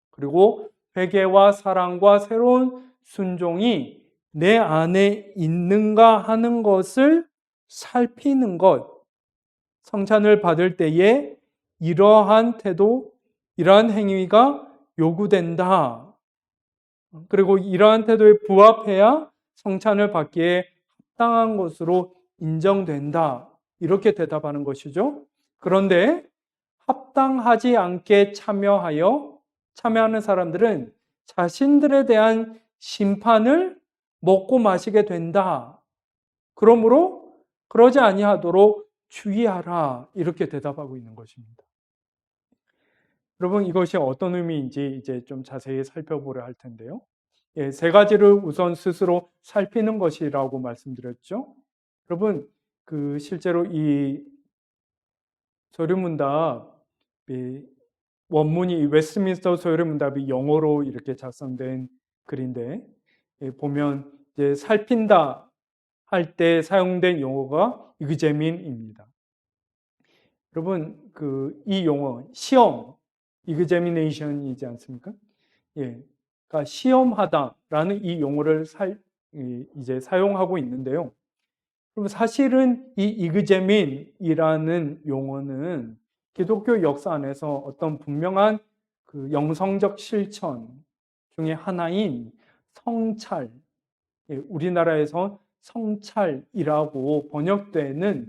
그리고 회개와 사랑과 새로운 순종이 내 안에 있는가 하는 것을 살피는 것. 성찬을 받을 때에 이러한 태도, 이러한 행위가 요구된다. 그리고 이러한 태도에 부합해야 성찬을 받기에 합당한 것으로 인정된다. 이렇게 대답하는 것이죠. 그런데 합당하지 않게 참여하는 사람들은 자신들에 대한 심판을 먹고 마시게 된다. 그러므로 그러지 아니하도록 주의하라. 이렇게 대답하고 있는 것입니다. 여러분, 이것이 어떤 의미인지 이제 좀 자세히 살펴보려 할 텐데요. 세 가지를 우선 스스로 살피는 것이라고 말씀드렸죠. 여러분, 실제로 이 서류문답, 원문이 웨스트민스터 서류문답이 영어로 이렇게 작성된 글인데, 보면 이제 살핀다 할 때 사용된 용어가 이그제민입니다. 여러분, 이 용어 시험, 이그제미네이션이지 않습니까? 그러니까 시험하다라는 이 용어를 이제 사용하고 있는데요. 그럼 사실은 이 이그제민이라는 용어는 기독교 역사 안에서 어떤 분명한 영성적 실천 중에 하나인 성찰, 우리나라에서 성찰이라고 번역되는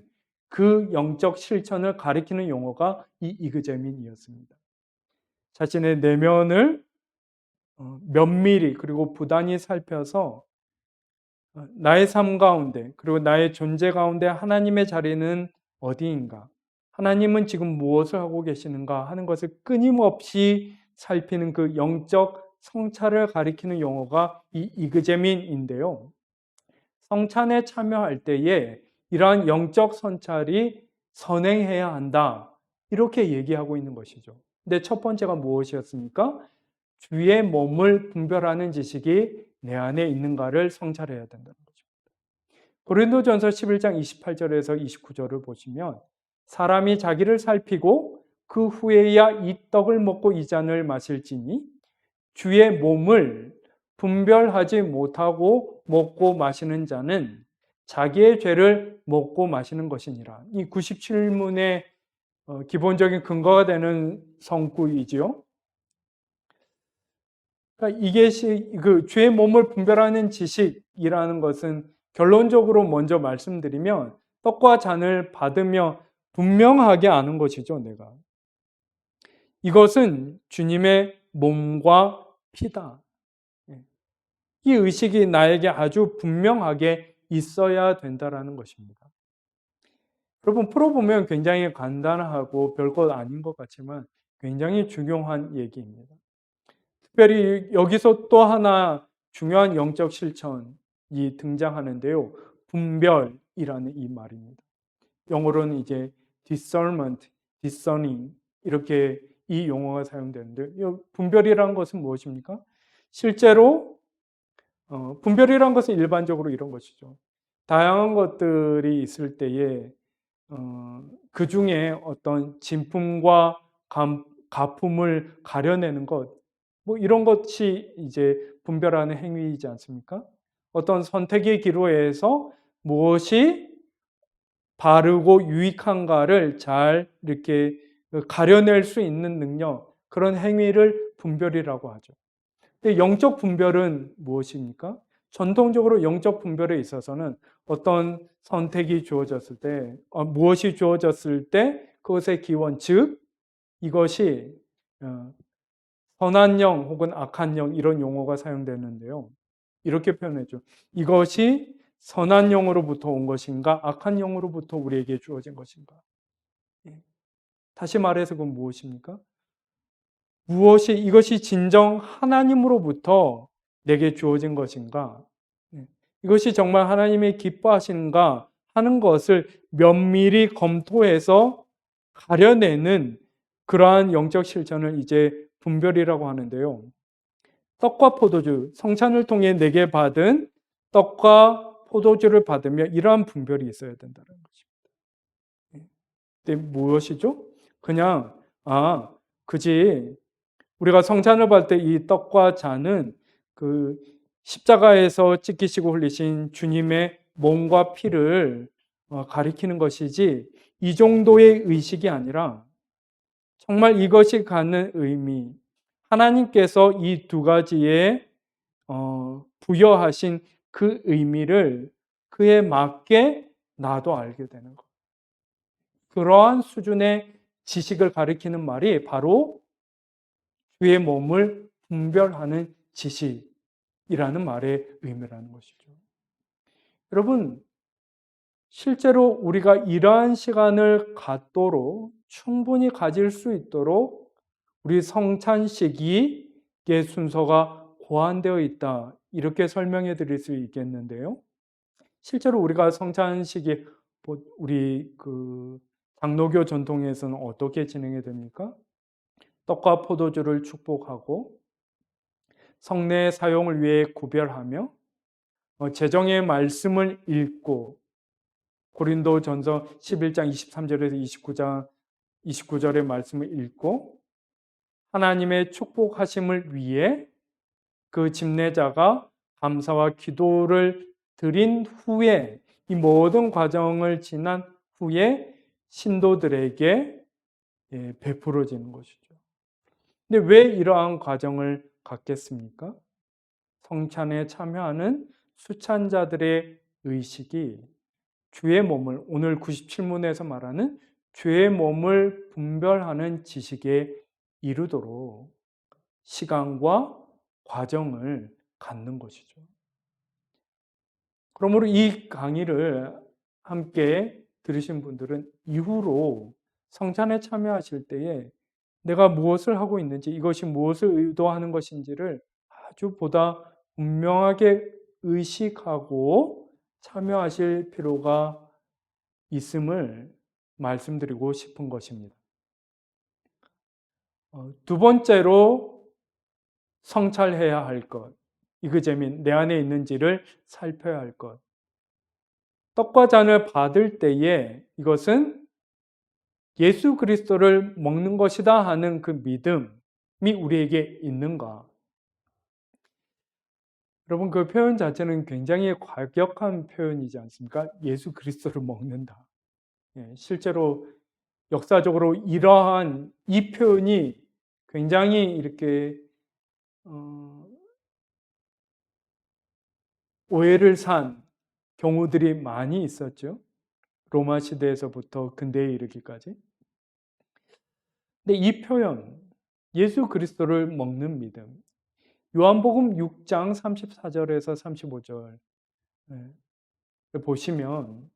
그 영적 실천을 가리키는 용어가 이 이그제민이었습니다. 자신의 내면을 면밀히 그리고 부단히 살펴서 나의 삶 가운데 그리고 나의 존재 가운데 하나님의 자리는 어디인가? 하나님은 지금 무엇을 하고 계시는가 하는 것을 끊임없이 살피는 그 영적 성찰을 가리키는 용어가 이 이그제민인데요. 성찬에 참여할 때에 이러한 영적 성찰이 선행해야 한다. 이렇게 얘기하고 있는 것이죠. 근데 첫 번째가 무엇이었습니까? 주의 몸을 분별하는 지식이 내 안에 있는가를 성찰해야 된다는 거죠. 고린도전서 11장 28절에서 29절을 보시면 사람이 자기를 살피고 그 후에야 이 떡을 먹고 이 잔을 마실지니 주의 몸을 분별하지 못하고 먹고 마시는 자는 자기의 죄를 먹고 마시는 것이니라. 이 97문의 기본적인 근거가 되는 성구이지요. 그러니까 이게 주의 몸을 분별하는 지식이라는 것은 결론적으로 먼저 말씀드리면 떡과 잔을 받으며 분명하게 아는 것이죠, 내가. 이것은 주님의 몸과 피다. 이 의식이 나에게 아주 분명하게 있어야 된다는 것입니다. 여러분, 풀어보면 굉장히 간단하고 별것 아닌 것 같지만 굉장히 중요한 얘기입니다. 특별히 여기서 또 하나 중요한 영적 실천이 등장하는데요. 분별이라는 이 말입니다. 영어로는 이제 discernment, discerning 이렇게 이 용어가 사용되는데, 이 분별이라는 것은 무엇입니까? 실제로 분별이라는 것은 일반적으로 이런 것이죠. 다양한 것들이 있을 때에 그 중에 어떤 진품과 가품을 가려내는 것, 뭐 이런 것이 이제 분별하는 행위이지 않습니까? 어떤 선택의 기로에서 무엇이 바르고 유익한가를 잘 이렇게 가려낼 수 있는 능력, 그런 행위를 분별이라고 하죠. 근데 영적 분별은 무엇입니까? 전통적으로 영적 분별에 있어서는 어떤 선택이 주어졌을 때, 무엇이 주어졌을 때 그것의 기원, 즉 이것이 선한 영 혹은 악한 영, 이런 용어가 사용되는데요. 이렇게 표현해줘. 이것이 선한 영으로부터 온 것인가, 악한 영으로부터 우리에게 주어진 것인가. 예. 다시 말해서 그건 무엇입니까? 이것이 진정 하나님으로부터 내게 주어진 것인가? 예. 이것이 정말 하나님이 기뻐하시는가 하는 것을 면밀히 검토해서 가려내는 그러한 영적 실천을 이제 분별이라고 하는데요. 떡과 포도주, 성찬을 통해 내게 받은 떡과 포도주를 받으며 이러한 분별이 있어야 된다는 것입니다. 근데 무엇이죠? 그냥 그지, 우리가 성찬을 받을 때 이 떡과 잔은 그 십자가에서 찢기시고 흘리신 주님의 몸과 피를 가리키는 것이지, 이 정도의 의식이 아니라 정말 이것이 갖는 의미, 하나님께서 이 두 가지에 부여하신 그 의미를 그에 맞게 나도 알게 되는 것. 그러한 수준의 지식을 가리키는 말이 바로 주의 몸을 분별하는 지식이라는 말의 의미라는 것이죠. 여러분, 실제로 우리가 이러한 시간을 갖도록, 충분히 가질 수 있도록 우리 성찬식의 순서가 고안되어 있다, 이렇게 설명해 드릴 수 있겠는데요. 실제로 우리가 성찬식이 우리 장로교 전통에서는 어떻게 진행이 됩니까? 떡과 포도주를 축복하고 성례 사용을 위해 구별하며 제정의 말씀을 읽고, 고린도전서 11장 23절에서 29절의 말씀을 읽고 하나님의 축복하심을 위해 그 집례자가 감사와 기도를 드린 후에, 이 모든 과정을 지난 후에 신도들에게 베풀어지는 것이죠. 근데 왜 이러한 과정을 갖겠습니까? 성찬에 참여하는 수찬자들의 의식이 주의 몸을, 오늘 97문에서 말하는 주의 몸을 분별하는 지식에 이르도록 시간과 과정을 갖는 것이죠. 그러므로 이 강의를 함께 들으신 분들은 이후로 성찬에 참여하실 때에 내가 무엇을 하고 있는지, 이것이 무엇을 의도하는 것인지를 아주 보다 분명하게 의식하고 참여하실 필요가 있음을 말씀드리고 싶은 것입니다. 두 번째로 성찰해야 할 것, 이그제민 내 안에 있는지를 살펴야 할 것. 떡과 잔을 받을 때에 이것은 예수 그리스도를 먹는 것이다 하는 그 믿음이 우리에게 있는가? 여러분, 그 표현 자체는 굉장히 과격한 표현이지 않습니까? 예수 그리스도를 먹는다. 실제로 역사적으로 이러한 이 표현이 굉장히 이렇게 오해를 산 경우들이 많이 있었죠. 로마 시대에서부터 근대에 이르기까지. 근데 이 표현, 예수 그리스도를 먹는 믿음, 요한복음 6장 34절에서 35절 보시면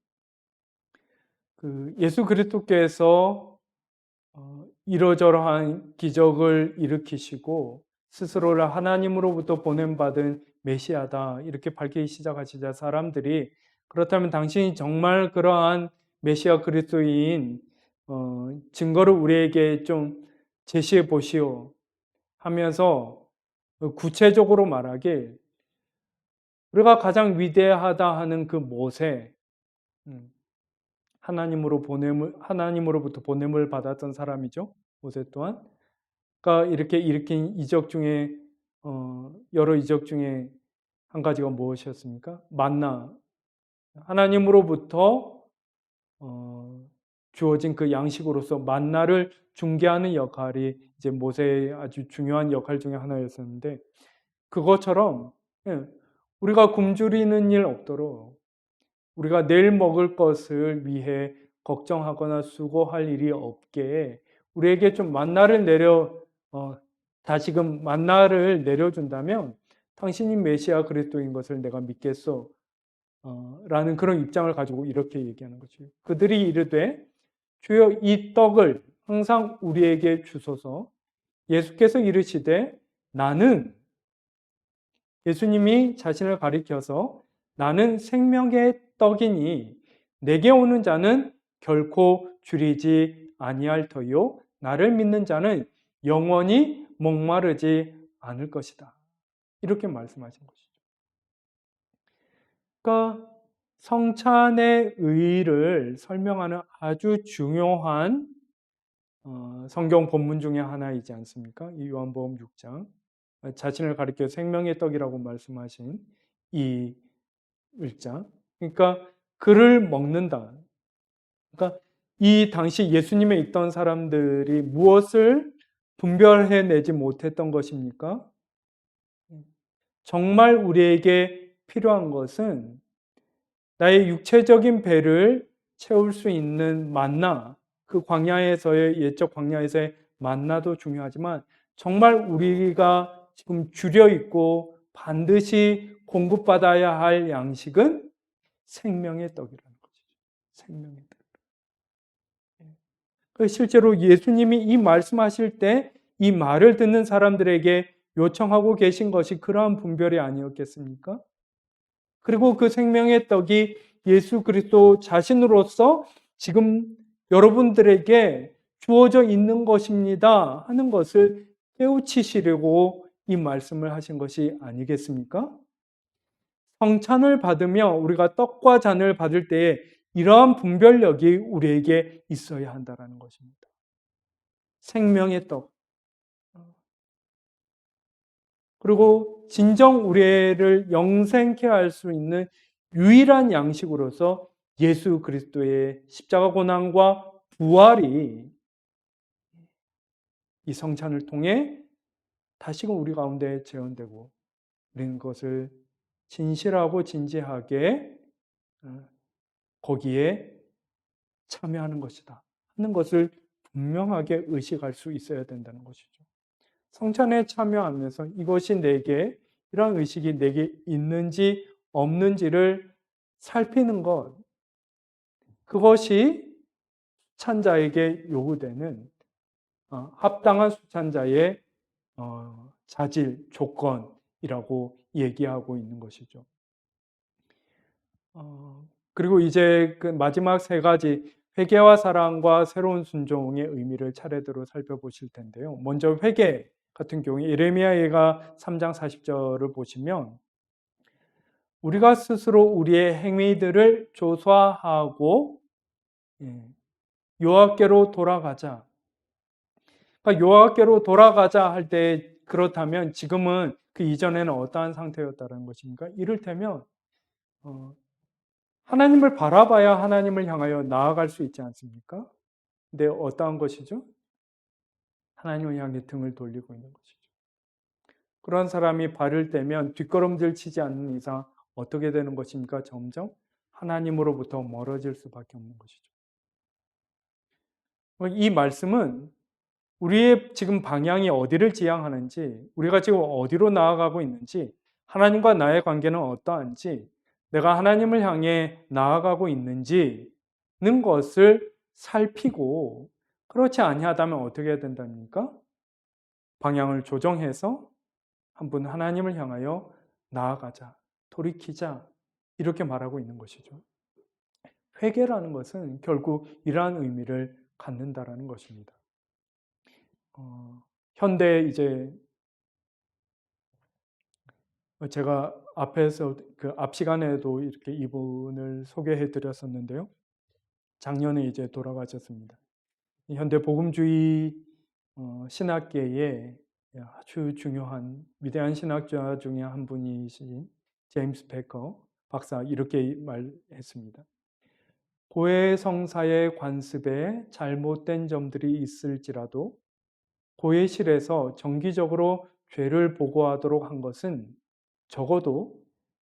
예수 그리스도께서 이러저러한 기적을 일으키시고 스스로를 하나님으로부터 보냄받은 메시아다, 이렇게 밝히기 시작하시자 사람들이, 그렇다면 당신이 정말 그러한 메시아 그리스도인 증거를 우리에게 좀 제시해 보시오 하면서 구체적으로 말하길 우리가 가장 위대하다 하는 그 모세, 음, 하나님으로부터 보냄을 받았던 사람이죠. 모세 또한. 그러니까 이렇게 일으킨 이적 중에 여러 이적 중에 한 가지가 무엇이었습니까? 만나. 하나님으로부터 주어진 그 양식으로서 만나를 중개하는 역할이 이제 모세의 아주 중요한 역할 중에 하나였었는데 그것처럼 예, 우리가 굶주리는 일 없도록 우리가 내일 먹을 것을 위해 걱정하거나 수고할 일이 없게 우리에게 좀 다시금 만나를 내려준다면 당신이 메시아 그리스도인 것을 내가 믿겠소. 라는 그런 입장을 가지고 이렇게 얘기하는 거죠. 그들이 이르되 주여 이 떡을 항상 우리에게 주소서. 예수께서 이르시되 나는 예수님이 자신을 가리켜서 나는 생명의 떡이니 내게 오는 자는 결코 줄이지 아니할 터요 나를 믿는 자는 영원히 목마르지 않을 것이다. 이렇게 말씀하신 것이죠. 그러니까 성찬의 의의를 설명하는 아주 중요한 성경 본문 중에 하나이지 않습니까? 이 요한복음 6장 자신을 가리켜 생명의 떡이라고 말씀하신 이 일장. 그러니까 그를 먹는다. 그러니까 이 당시 예수님에 있던 사람들이 무엇을 분별해내지 못했던 것입니까? 정말 우리에게 필요한 것은 나의 육체적인 배를 채울 수 있는 만나, 그 광야에서의 옛적 광야에서의 만나도 중요하지만 정말 우리가 지금 줄여 있고 반드시 공급받아야 할 양식은 생명의 떡이라는 것이죠. 생명의 떡. 실제로 예수님이 이 말씀하실 때 이 말을 듣는 사람들에게 요청하고 계신 것이 그러한 분별이 아니었겠습니까? 그리고 그 생명의 떡이 예수 그리스도 자신으로서 지금 여러분들에게 주어져 있는 것입니다 하는 것을 깨우치시려고 이 말씀을 하신 것이 아니겠습니까? 성찬을 받으며 우리가 떡과 잔을 받을 때에 이러한 분별력이 우리에게 있어야 한다는 것입니다. 생명의 떡. 그리고 진정 우리를 영생케 할 수 있는 유일한 양식으로서 예수 그리스도의 십자가 고난과 부활이 이 성찬을 통해 다시금 우리 가운데 재현되고 우리는 것을 진실하고 진지하게 거기에 참여하는 것이다 하는 것을 분명하게 의식할 수 있어야 된다는 것이죠. 성찬에 참여하면서 이것이 내게 이런 의식이 내게 있는지 없는지를 살피는 것, 그것이 수찬자에게 요구되는 합당한 수찬자의 자질, 조건이라고 얘기하고 있는 것이죠. 그리고 이제 그 마지막 세 가지 회개와 사랑과 새로운 순종의 의미를 차례대로 살펴보실 텐데요. 먼저 회개 같은 경우에 예레미야 예가 3장 40절을 보시면 우리가 스스로 우리의 행위들을 조사하고 여호와께로 돌아가자. 그러니까 여호와께로 돌아가자 할 때 그렇다면 지금은 그 이전에는 어떠한 상태였다는 것입니까? 이를테면 하나님을 바라봐야 하나님을 향하여 나아갈 수 있지 않습니까? 근데 어떠한 것이죠? 하나님을 향해 등을 돌리고 있는 것이죠. 그런 사람이 발을 떼면 뒷걸음질 치지 않는 이상 어떻게 되는 것입니까? 점점 하나님으로부터 멀어질 수밖에 없는 것이죠. 이 말씀은 우리의 지금 방향이 어디를 지향하는지, 우리가 지금 어디로 나아가고 있는지, 하나님과 나의 관계는 어떠한지, 내가 하나님을 향해 나아가고 있는지는 것을 살피고 그렇지 아니하다면 어떻게 해야 된답니까? 방향을 조정해서 한 분 하나님을 향하여 나아가자, 돌이키자 이렇게 말하고 있는 것이죠. 회개라는 것은 결국 이러한 의미를 갖는다라는 것입니다. 현대 이제 제가 앞에서 그 앞 시간에도 이렇게 이분을 소개해 드렸었는데요. 작년에 이제 돌아가셨습니다. 현대 복음주의 신학계에 아주 중요한 위대한 신학자 중에 한 분이신 제임스 베커 박사 이렇게 말했습니다. 고해성사의 관습에 잘못된 점들이 있을지라도 고해실에서 정기적으로 죄를 보고하도록 한 것은 적어도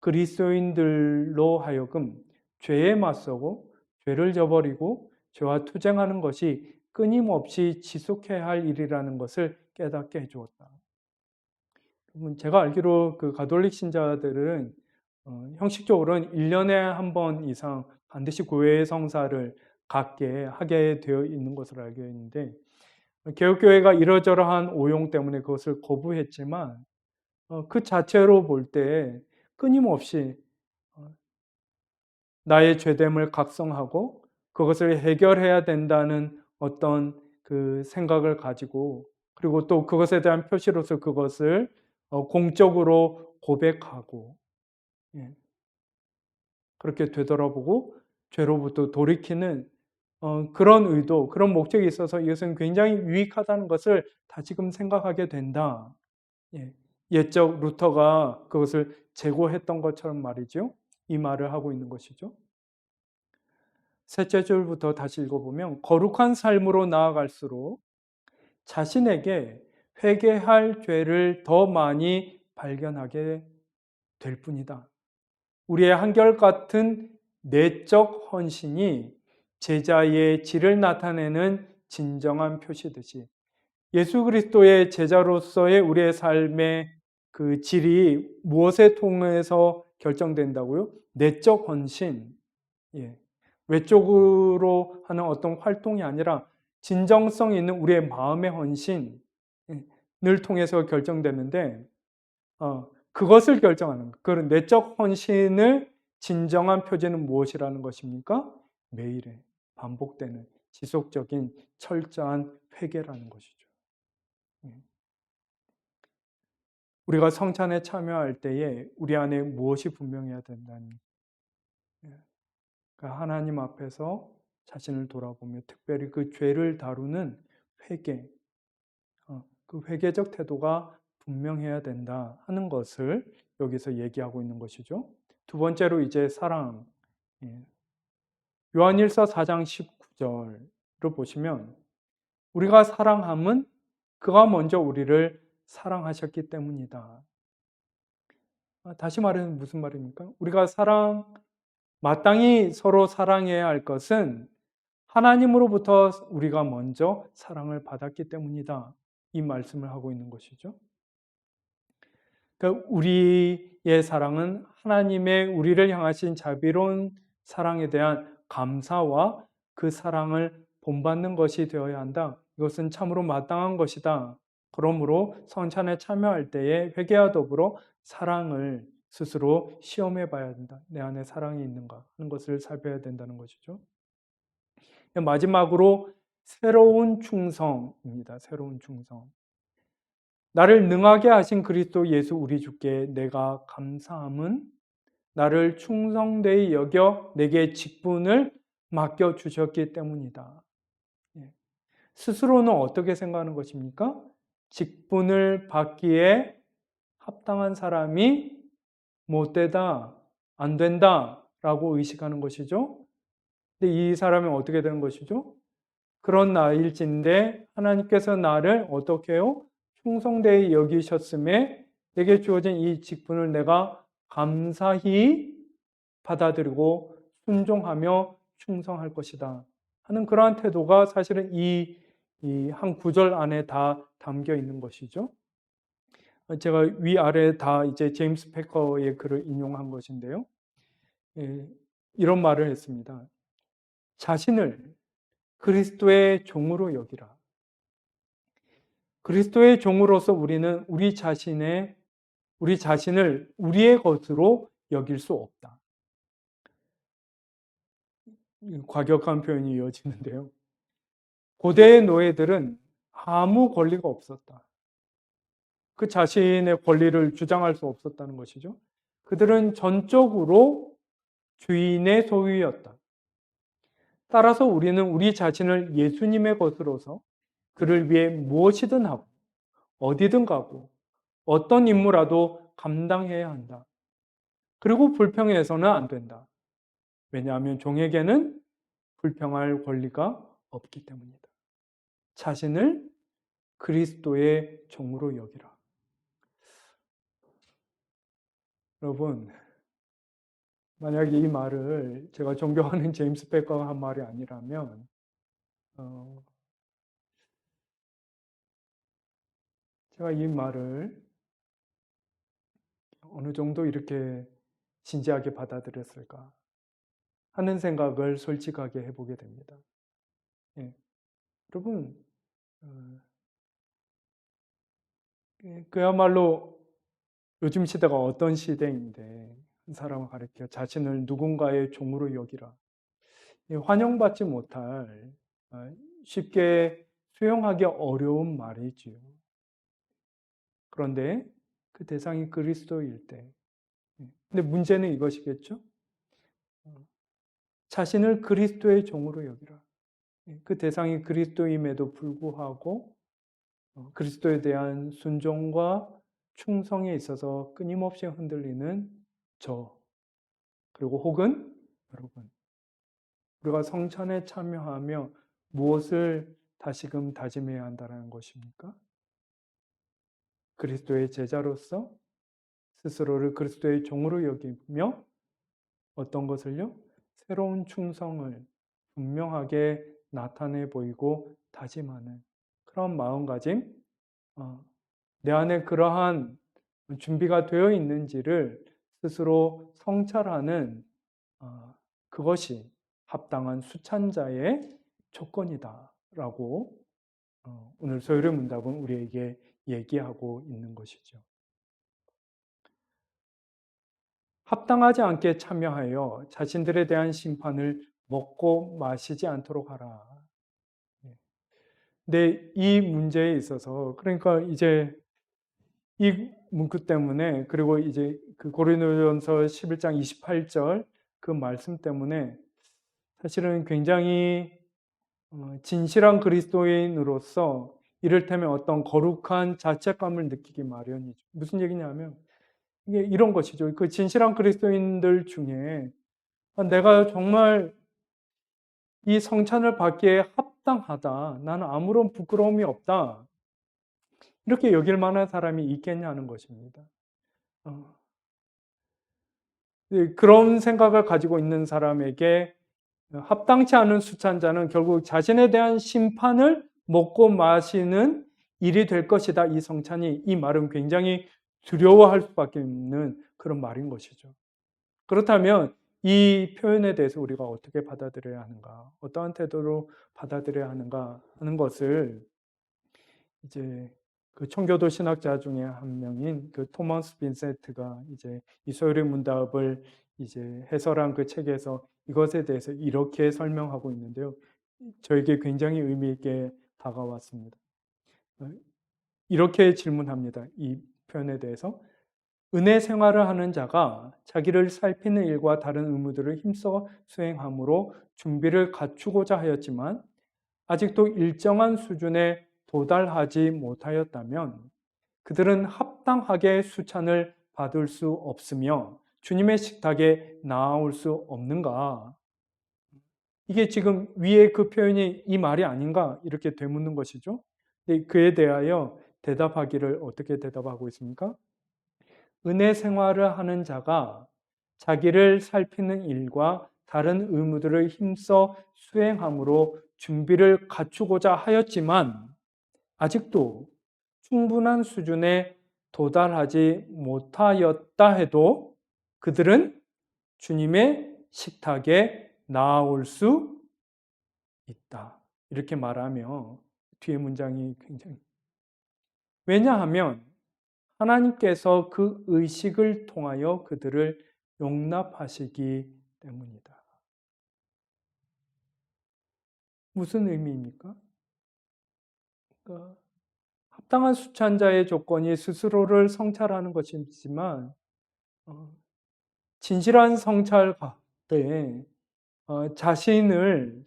그리스도인들로 하여금 죄에 맞서고 죄를 저버리고 죄와 투쟁하는 것이 끊임없이 지속해야 할 일이라는 것을 깨닫게 해주었다. 제가 알기로 그 가톨릭 신자들은 형식적으로는 1년에 한 번 이상 반드시 고해 성사를 갖게 하게 되어 있는 것으로 알고 있는데 개혁교회가 이러저러한 오용 때문에 그것을 거부했지만 그 자체로 볼 때 끊임없이 나의 죄됨을 각성하고 그것을 해결해야 된다는 어떤 그 생각을 가지고 그리고 또 그것에 대한 표시로서 그것을 공적으로 고백하고 그렇게 되돌아보고 죄로부터 돌이키는 그런 의도, 그런 목적이 있어서 이것은 굉장히 유익하다는 것을 다시금 생각하게 된다. 옛적 루터가 그것을 제고했던 것처럼 말이죠. 이 말을 하고 있는 것이죠. 셋째 줄부터 다시 읽어보면 거룩한 삶으로 나아갈수록 자신에게 회개할 죄를 더 많이 발견하게 될 뿐이다. 우리의 한결같은 내적 헌신이 제자의 질을 나타내는 진정한 표시듯이 예수 그리스도의 제자로서의 우리의 삶의 그 질이 무엇에 통해서 결정된다고요? 내적 헌신, 외적으로 하는 어떤 활동이 아니라 진정성 있는 우리의 마음의 헌신을 통해서 결정되는데 그것을 결정하는 그런 내적 헌신을 진정한 표제는 무엇이라는 것입니까? 매일의 반복되는 지속적인 철저한 회개라는 것이죠. 우리가 성찬에 참여할 때에 우리 안에 무엇이 분명해야 된다는 그러니까 하나님 앞에서 자신을 돌아보며 특별히 그 죄를 다루는 회개, 그 회개적 태도가 분명해야 된다 하는 것을 여기서 얘기하고 있는 것이죠. 두 번째로 이제 사랑. 요한일서 4장 19절을 보시면 우리가 사랑함은 그가 먼저 우리를 사랑하셨기 때문이다. 다시 말하면 무슨 말입니까? 우리가 마땅히 서로 사랑해야 할 것은 하나님으로부터 우리가 먼저 사랑을 받았기 때문이다. 이 말씀을 하고 있는 것이죠. 그러니까 우리의 사랑은 하나님의 우리를 향하신 자비로운 사랑에 대한 감사와 그 사랑을 본받는 것이 되어야 한다. 이것은 참으로 마땅한 것이다. 그러므로 성찬에 참여할 때에 회개와 더불어 사랑을 스스로 시험해 봐야 된다. 내 안에 사랑이 있는가 하는 것을 살펴야 된다는 것이죠. 마지막으로 새로운 충성입니다. 새로운 충성. 나를 능하게 하신 그리스도 예수 우리 주께 내가 감사함은 나를 충성되이 여겨 내게 직분을 맡겨주셨기 때문이다. 스스로는 어떻게 생각하는 것입니까? 직분을 받기에 합당한 사람이 못 되다, 안 된다 라고 의식하는 것이죠. 근데 이 사람은 어떻게 되는 것이죠? 그런 나일진데 하나님께서 나를 어떻게 해요? 충성되이 여기셨음에 내게 주어진 이 직분을 내가 감사히 받아들이고 순종하며 충성할 것이다 하는 그러한 태도가 사실은 이 한 구절 안에 다 담겨 있는 것이죠. 제가 위아래 다 이제 제임스 패커의 글을 인용한 것인데요. 이런 말을 했습니다. 자신을 그리스도의 종으로 여기라. 그리스도의 종으로서 우리는 우리 자신을 우리의 것으로 여길 수 없다. 과격한 표현이 이어지는데요. 고대의 노예들은 아무 권리가 없었다. 그 자신의 권리를 주장할 수 없었다는 것이죠. 그들은 전적으로 주인의 소유였다. 따라서 우리는 우리 자신을 예수님의 것으로서 그를 위해 무엇이든 하고 어디든 가고 어떤 임무라도 감당해야 한다. 그리고 불평해서는 안 된다. 왜냐하면 종에게는 불평할 권리가 없기 때문이다. 자신을 그리스도의 종으로 여기라. 여러분, 만약에 이 말을 제가 존경하는 제임스 백과가 한 말이 아니라면 제가 이 말을 어느 정도 이렇게 진지하게 받아들였을까 하는 생각을 솔직하게 해보게 됩니다. 예. 여러분, 그야말로 요즘 시대가 어떤 시대인데 한 사람을 가리켜 자신을 누군가의 종으로 여기라. 환영받지 못할 쉽게 수용하기 어려운 말이지요. 그런데 그 대상이 그리스도일 때. 근데 문제는 이것이겠죠. 자신을 그리스도의 종으로 여기라. 그 대상이 그리스도임에도 불구하고 그리스도에 대한 순종과 충성에 있어서 끊임없이 흔들리는 저, 그리고 혹은 여러분, 우리가 성찬에 참여하며 무엇을 다시금 다짐해야 한다는 것입니까? 그리스도의 제자로서 스스로를 그리스도의 종으로 여기며 어떤 것을요? 새로운 충성을 분명하게 나타내 보이고 다짐하는 그런 마음가짐, 내 안에 그러한 준비가 되어 있는지를 스스로 성찰하는 그것이 합당한 수찬자의 조건이다라고 오늘 소요의 문답은 우리에게 얘기하고 있는 것이죠. 합당하지 않게 참여하여 자신들에 대한 심판을 먹고 마시지 않도록 하라. 근데 이 문제에 있어서 그러니까 이제 이 문구 때문에 그리고 이제 그 고린도전서 11장 28절 그 말씀 때문에 사실은 굉장히 진실한 그리스도인으로서 이를테면 어떤 거룩한 자책감을 느끼기 마련이죠. 무슨 얘기냐면 이게 이런 것이죠. 그 진실한 그리스도인들 중에 내가 정말 이 성찬을 받기에 합당하다. 나는 아무런 부끄러움이 없다. 이렇게 여길 만한 사람이 있겠냐는 것입니다. 그런 생각을 가지고 있는 사람에게 합당치 않은 수찬자는 결국 자신에 대한 심판을 먹고 마시는 일이 될 것이다. 이 성찬이 이 말은 굉장히 두려워할 수밖에 없는 그런 말인 것이죠. 그렇다면 이 표현에 대해서 우리가 어떻게 받아들여야 하는가, 어떠한 태도로 받아들여야 하는가 하는 것을 이제 그 청교도 신학자 중에 한 명인 그 토마스 빈센트가 이제 이 소요의 문답을 이제 해설한 그 책에서 이것에 대해서 이렇게 설명하고 있는데요. 저에게 굉장히 의미 있게 다가왔습니다. 이렇게 질문합니다. 이 표현에 대해서. 은혜 생활을 하는 자가 자기를 살피는 일과 다른 의무들을 힘써 수행함으로 준비를 갖추고자 하였지만 아직도 일정한 수준에 도달하지 못하였다면 그들은 합당하게 수찬을 받을 수 없으며 주님의 식탁에 나아올 수 없는가? 이게 지금 위에 그 표현이 이 말이 아닌가? 이렇게 되묻는 것이죠. 그에 대하여 대답하기를 어떻게 대답하고 있습니까? 은혜 생활을 하는 자가 자기를 살피는 일과 다른 의무들을 힘써 수행함으로 준비를 갖추고자 하였지만 아직도 충분한 수준에 도달하지 못하였다 해도 그들은 주님의 식탁에 나아올 수 있다. 이렇게 말하며 뒤에 문장이 굉장히 왜냐하면 하나님께서 그 의식을 통하여 그들을 용납하시기 때문이다. 무슨 의미입니까? 어, 합당한 수찬자의 조건이 스스로를 성찰하는 것이지만 진실한 성찰 때 자신을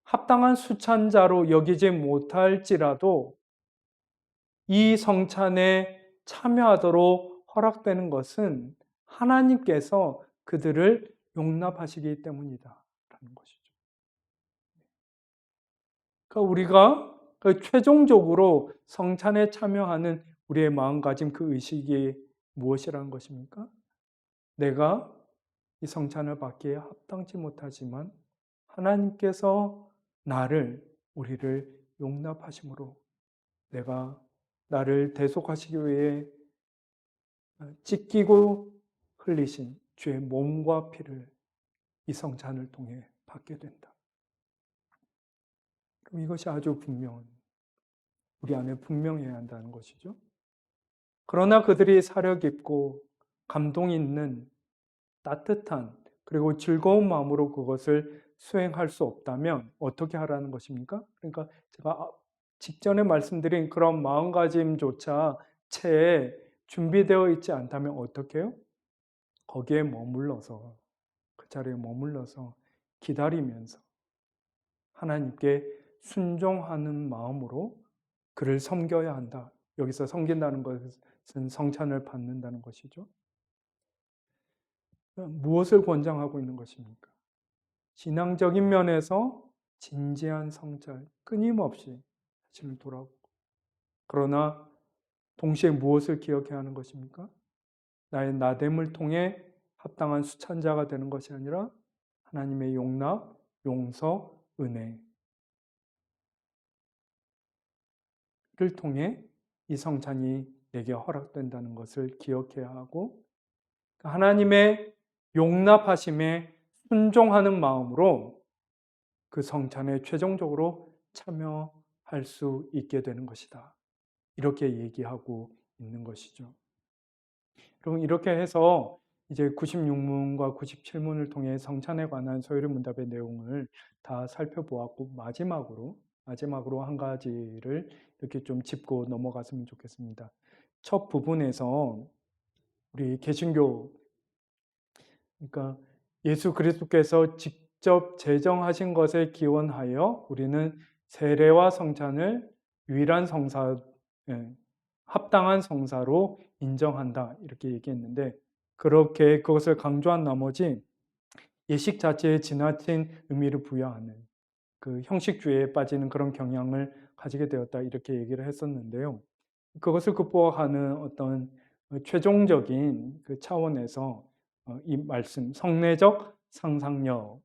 합당한 수찬자로 여기지 못할지라도 이 성찬에 참여하도록 허락되는 것은 하나님께서 그들을 용납하시기 때문이다 라는 것이죠. 그러니까 우리가 최종적으로 성찬에 참여하는 우리의 마음가짐 그 의식이 무엇이라는 것입니까? 내가 이 성찬을 받기에 합당치 못하지만 하나님께서 우리를 용납하심으로 내가 나를 대속하시기 위해 찢기고 흘리신 주의 몸과 피를 이 성찬을 통해 받게 된다. 그럼 이것이 아주 우리 안에 분명해야 한다는 것이죠. 그러나 그들이 사려 깊고 감동 있는 따뜻한 그리고 즐거운 마음으로 그것을 수행할 수 없다면 어떻게 하라는 것입니까? 그러니까 제가 직전에 말씀드린 그런 마음가짐조차 채 준비되어 있지 않다면 어떻게 해요? 거기에 그 자리에 머물러서 기다리면서 하나님께 순종하는 마음으로 그를 섬겨야 한다. 여기서 섬긴다는 것은 성찬을 받는다는 것이죠. 무엇을 권장하고 있는 것입니까? 신앙적인 면에서 진지한 성찰, 끊임없이 자신을 돌아보고, 그러나 동시에 무엇을 기억해야 하는 것입니까? 나의 나됨을 통해 합당한 수찬자가 되는 것이 아니라 하나님의 용납, 용서, 은혜를 통해 이 성찬이 내게 허락된다는 것을 기억해야 하고, 하나님의 용납하심에 순종하는 마음으로 그 성찬에 최종적으로 참여할 수 있게 되는 것이다. 이렇게 얘기하고 있는 것이죠. 그럼 이렇게 해서 이제 96문과 97문을 통해 성찬에 관한 서유리 문답의 내용을 다 살펴보았고, 마지막으로 한 가지를 이렇게 좀 짚고 넘어갔으면 좋겠습니다. 첫 부분에서 우리 개신교, 그러니까 예수 그리스도께서 직접 제정하신 것에 기원하여 우리는 세례와 성찬을 유일한 합당한 성사로 인정한다 이렇게 얘기했는데, 그렇게 그것을 강조한 나머지 예식 자체에 지나친 의미를 부여하는 그 형식주의에 빠지는 그런 경향을 가지게 되었다 이렇게 얘기를 했었는데요. 그것을 극복하는 어떤 최종적인 그 차원에서 이 말씀, 성례적 상상력이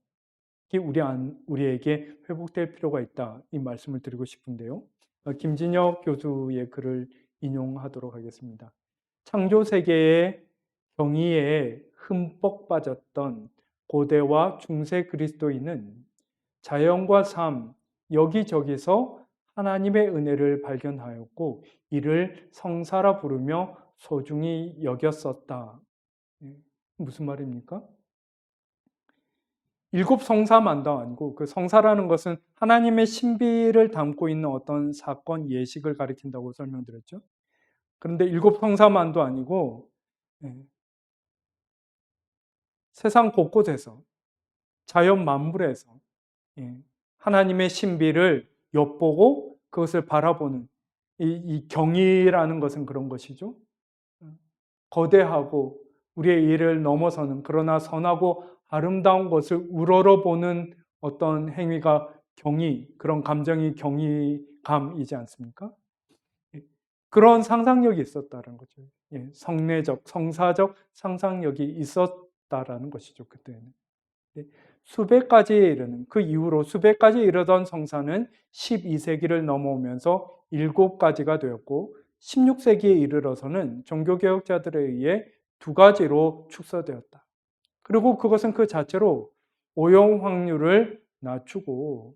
우리에게 회복될 필요가 있다 이 말씀을 드리고 싶은데요. 김진혁 교수의 글을 인용하도록 하겠습니다. 창조 세계의 경이에 흠뻑 빠졌던 고대와 중세 그리스도인은 자연과 삶, 여기저기서 하나님의 은혜를 발견하였고 이를 성사라 부르며 소중히 여겼었다. 무슨 말입니까? 일곱 성사만도 아니고, 그 성사라는 것은 하나님의 신비를 담고 있는 어떤 사건, 예식을 가리킨다고 설명드렸죠. 그런데 일곱 성사만도 아니고 세상 곳곳에서, 자연 만물에서 하나님의 신비를 엿보고 그것을 바라보는 이 경이라는 것은 그런 것이죠. 거대하고 우리의 이해를 넘어서는, 그러나 선하고 아름다운 것을 우러러보는 어떤 행위가 그런 감정이 경이감이지 않습니까? 그런 상상력이 있었다는 거죠. 성례적, 성사적 상상력이 있었다라는 것이죠, 그때는. 수백 가지에 이르는, 그 이후로 수백 가지에 이르던 성사는 12세기를 넘어오면서 7가지가 되었고 16세기에 이르러서는 종교개혁자들에 의해 2가지로 축소되었다. 그리고 그것은 그 자체로 오용 확률을 낮추고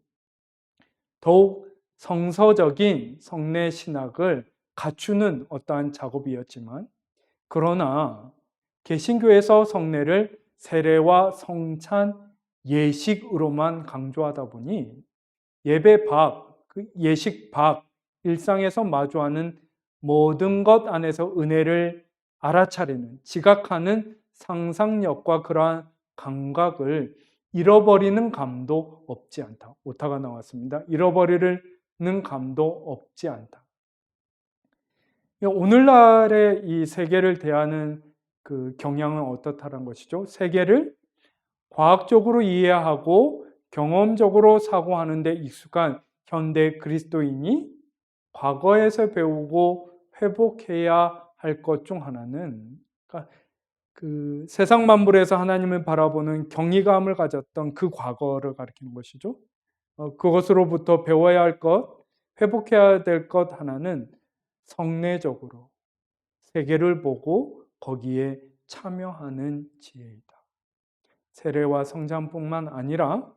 더욱 성서적인 성례 신학을 갖추는 어떠한 작업이었지만, 그러나 개신교에서 성례를 세례와 성찬, 예식으로만 강조하다 보니 예배 밖, 예식 밖, 일상에서 마주하는 모든 것 안에서 은혜를 알아차리는, 지각하는 상상력과 그러한 감각을 잃어버리는 감도 없지 않다. 오타가 나왔습니다. 잃어버리는 감도 없지 않다. 오늘날의 이 세계를 대하는 그 경향은 어떻다는 것이죠? 세계를 과학적으로 이해하고 경험적으로 사고하는 데 익숙한 현대 그리스도인이 과거에서 배우고 회복해야 할 것 중 하나는, 그러니까 그 세상 만물에서 하나님을 바라보는 경이감을 가졌던 그 과거를 가리키는 것이죠. 그것으로부터 배워야 할 것, 회복해야 될 것 하나는 성례적으로 세계를 보고 거기에 참여하는 지혜이다. 세례와 성찬뿐만 아니라,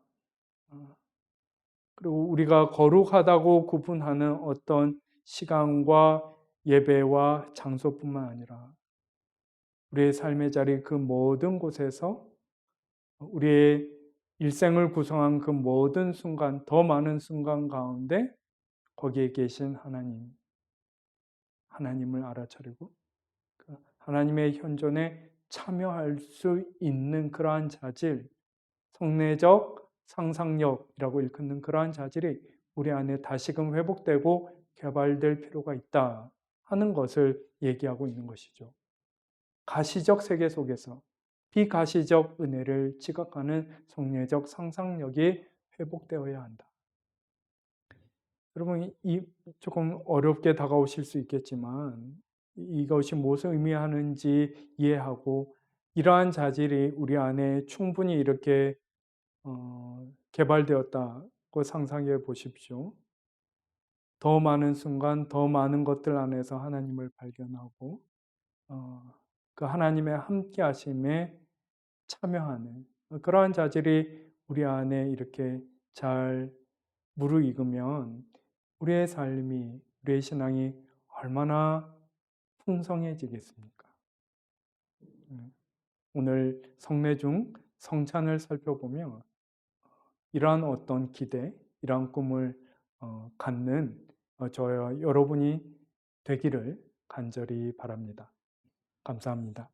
그리고 우리가 거룩하다고 구분하는 어떤 시간과 예배와 장소뿐만 아니라 우리의 삶의 자리 그 모든 곳에서 우리의 일생을 구성한 그 모든 순간, 더 많은 순간 가운데 거기에 계신 하나님을 알아차리고 그 하나님의 현존에 참여할 수 있는 그러한 자질, 성례적 상상력이라고 일컫는 그러한 자질이 우리 안에 다시금 회복되고 개발될 필요가 있다 하는 것을 얘기하고 있는 것이죠. 가시적 세계 속에서 비가시적 은혜를 지각하는 성례적 상상력이 회복되어야 한다. 여러분, 이 조금 어렵게 다가오실 수 있겠지만 이것이 무엇을 의미하는지 이해하고 이러한 자질이 우리 안에 충분히 이렇게 개발되었다고 상상해 보십시오. 더 많은 순간, 더 많은 것들 안에서 하나님을 발견하고 그 하나님의 함께 하심에 참여하는 그러한 자질이 우리 안에 이렇게 잘 무르익으면 우리의 삶이, 우리의 신앙이 얼마나 풍성해지겠습니까? 오늘 성례 중 성찬을 살펴보며 이러한 어떤 기대, 이러한 꿈을 갖는 저와 여러분이 되기를 간절히 바랍니다. 감사합니다.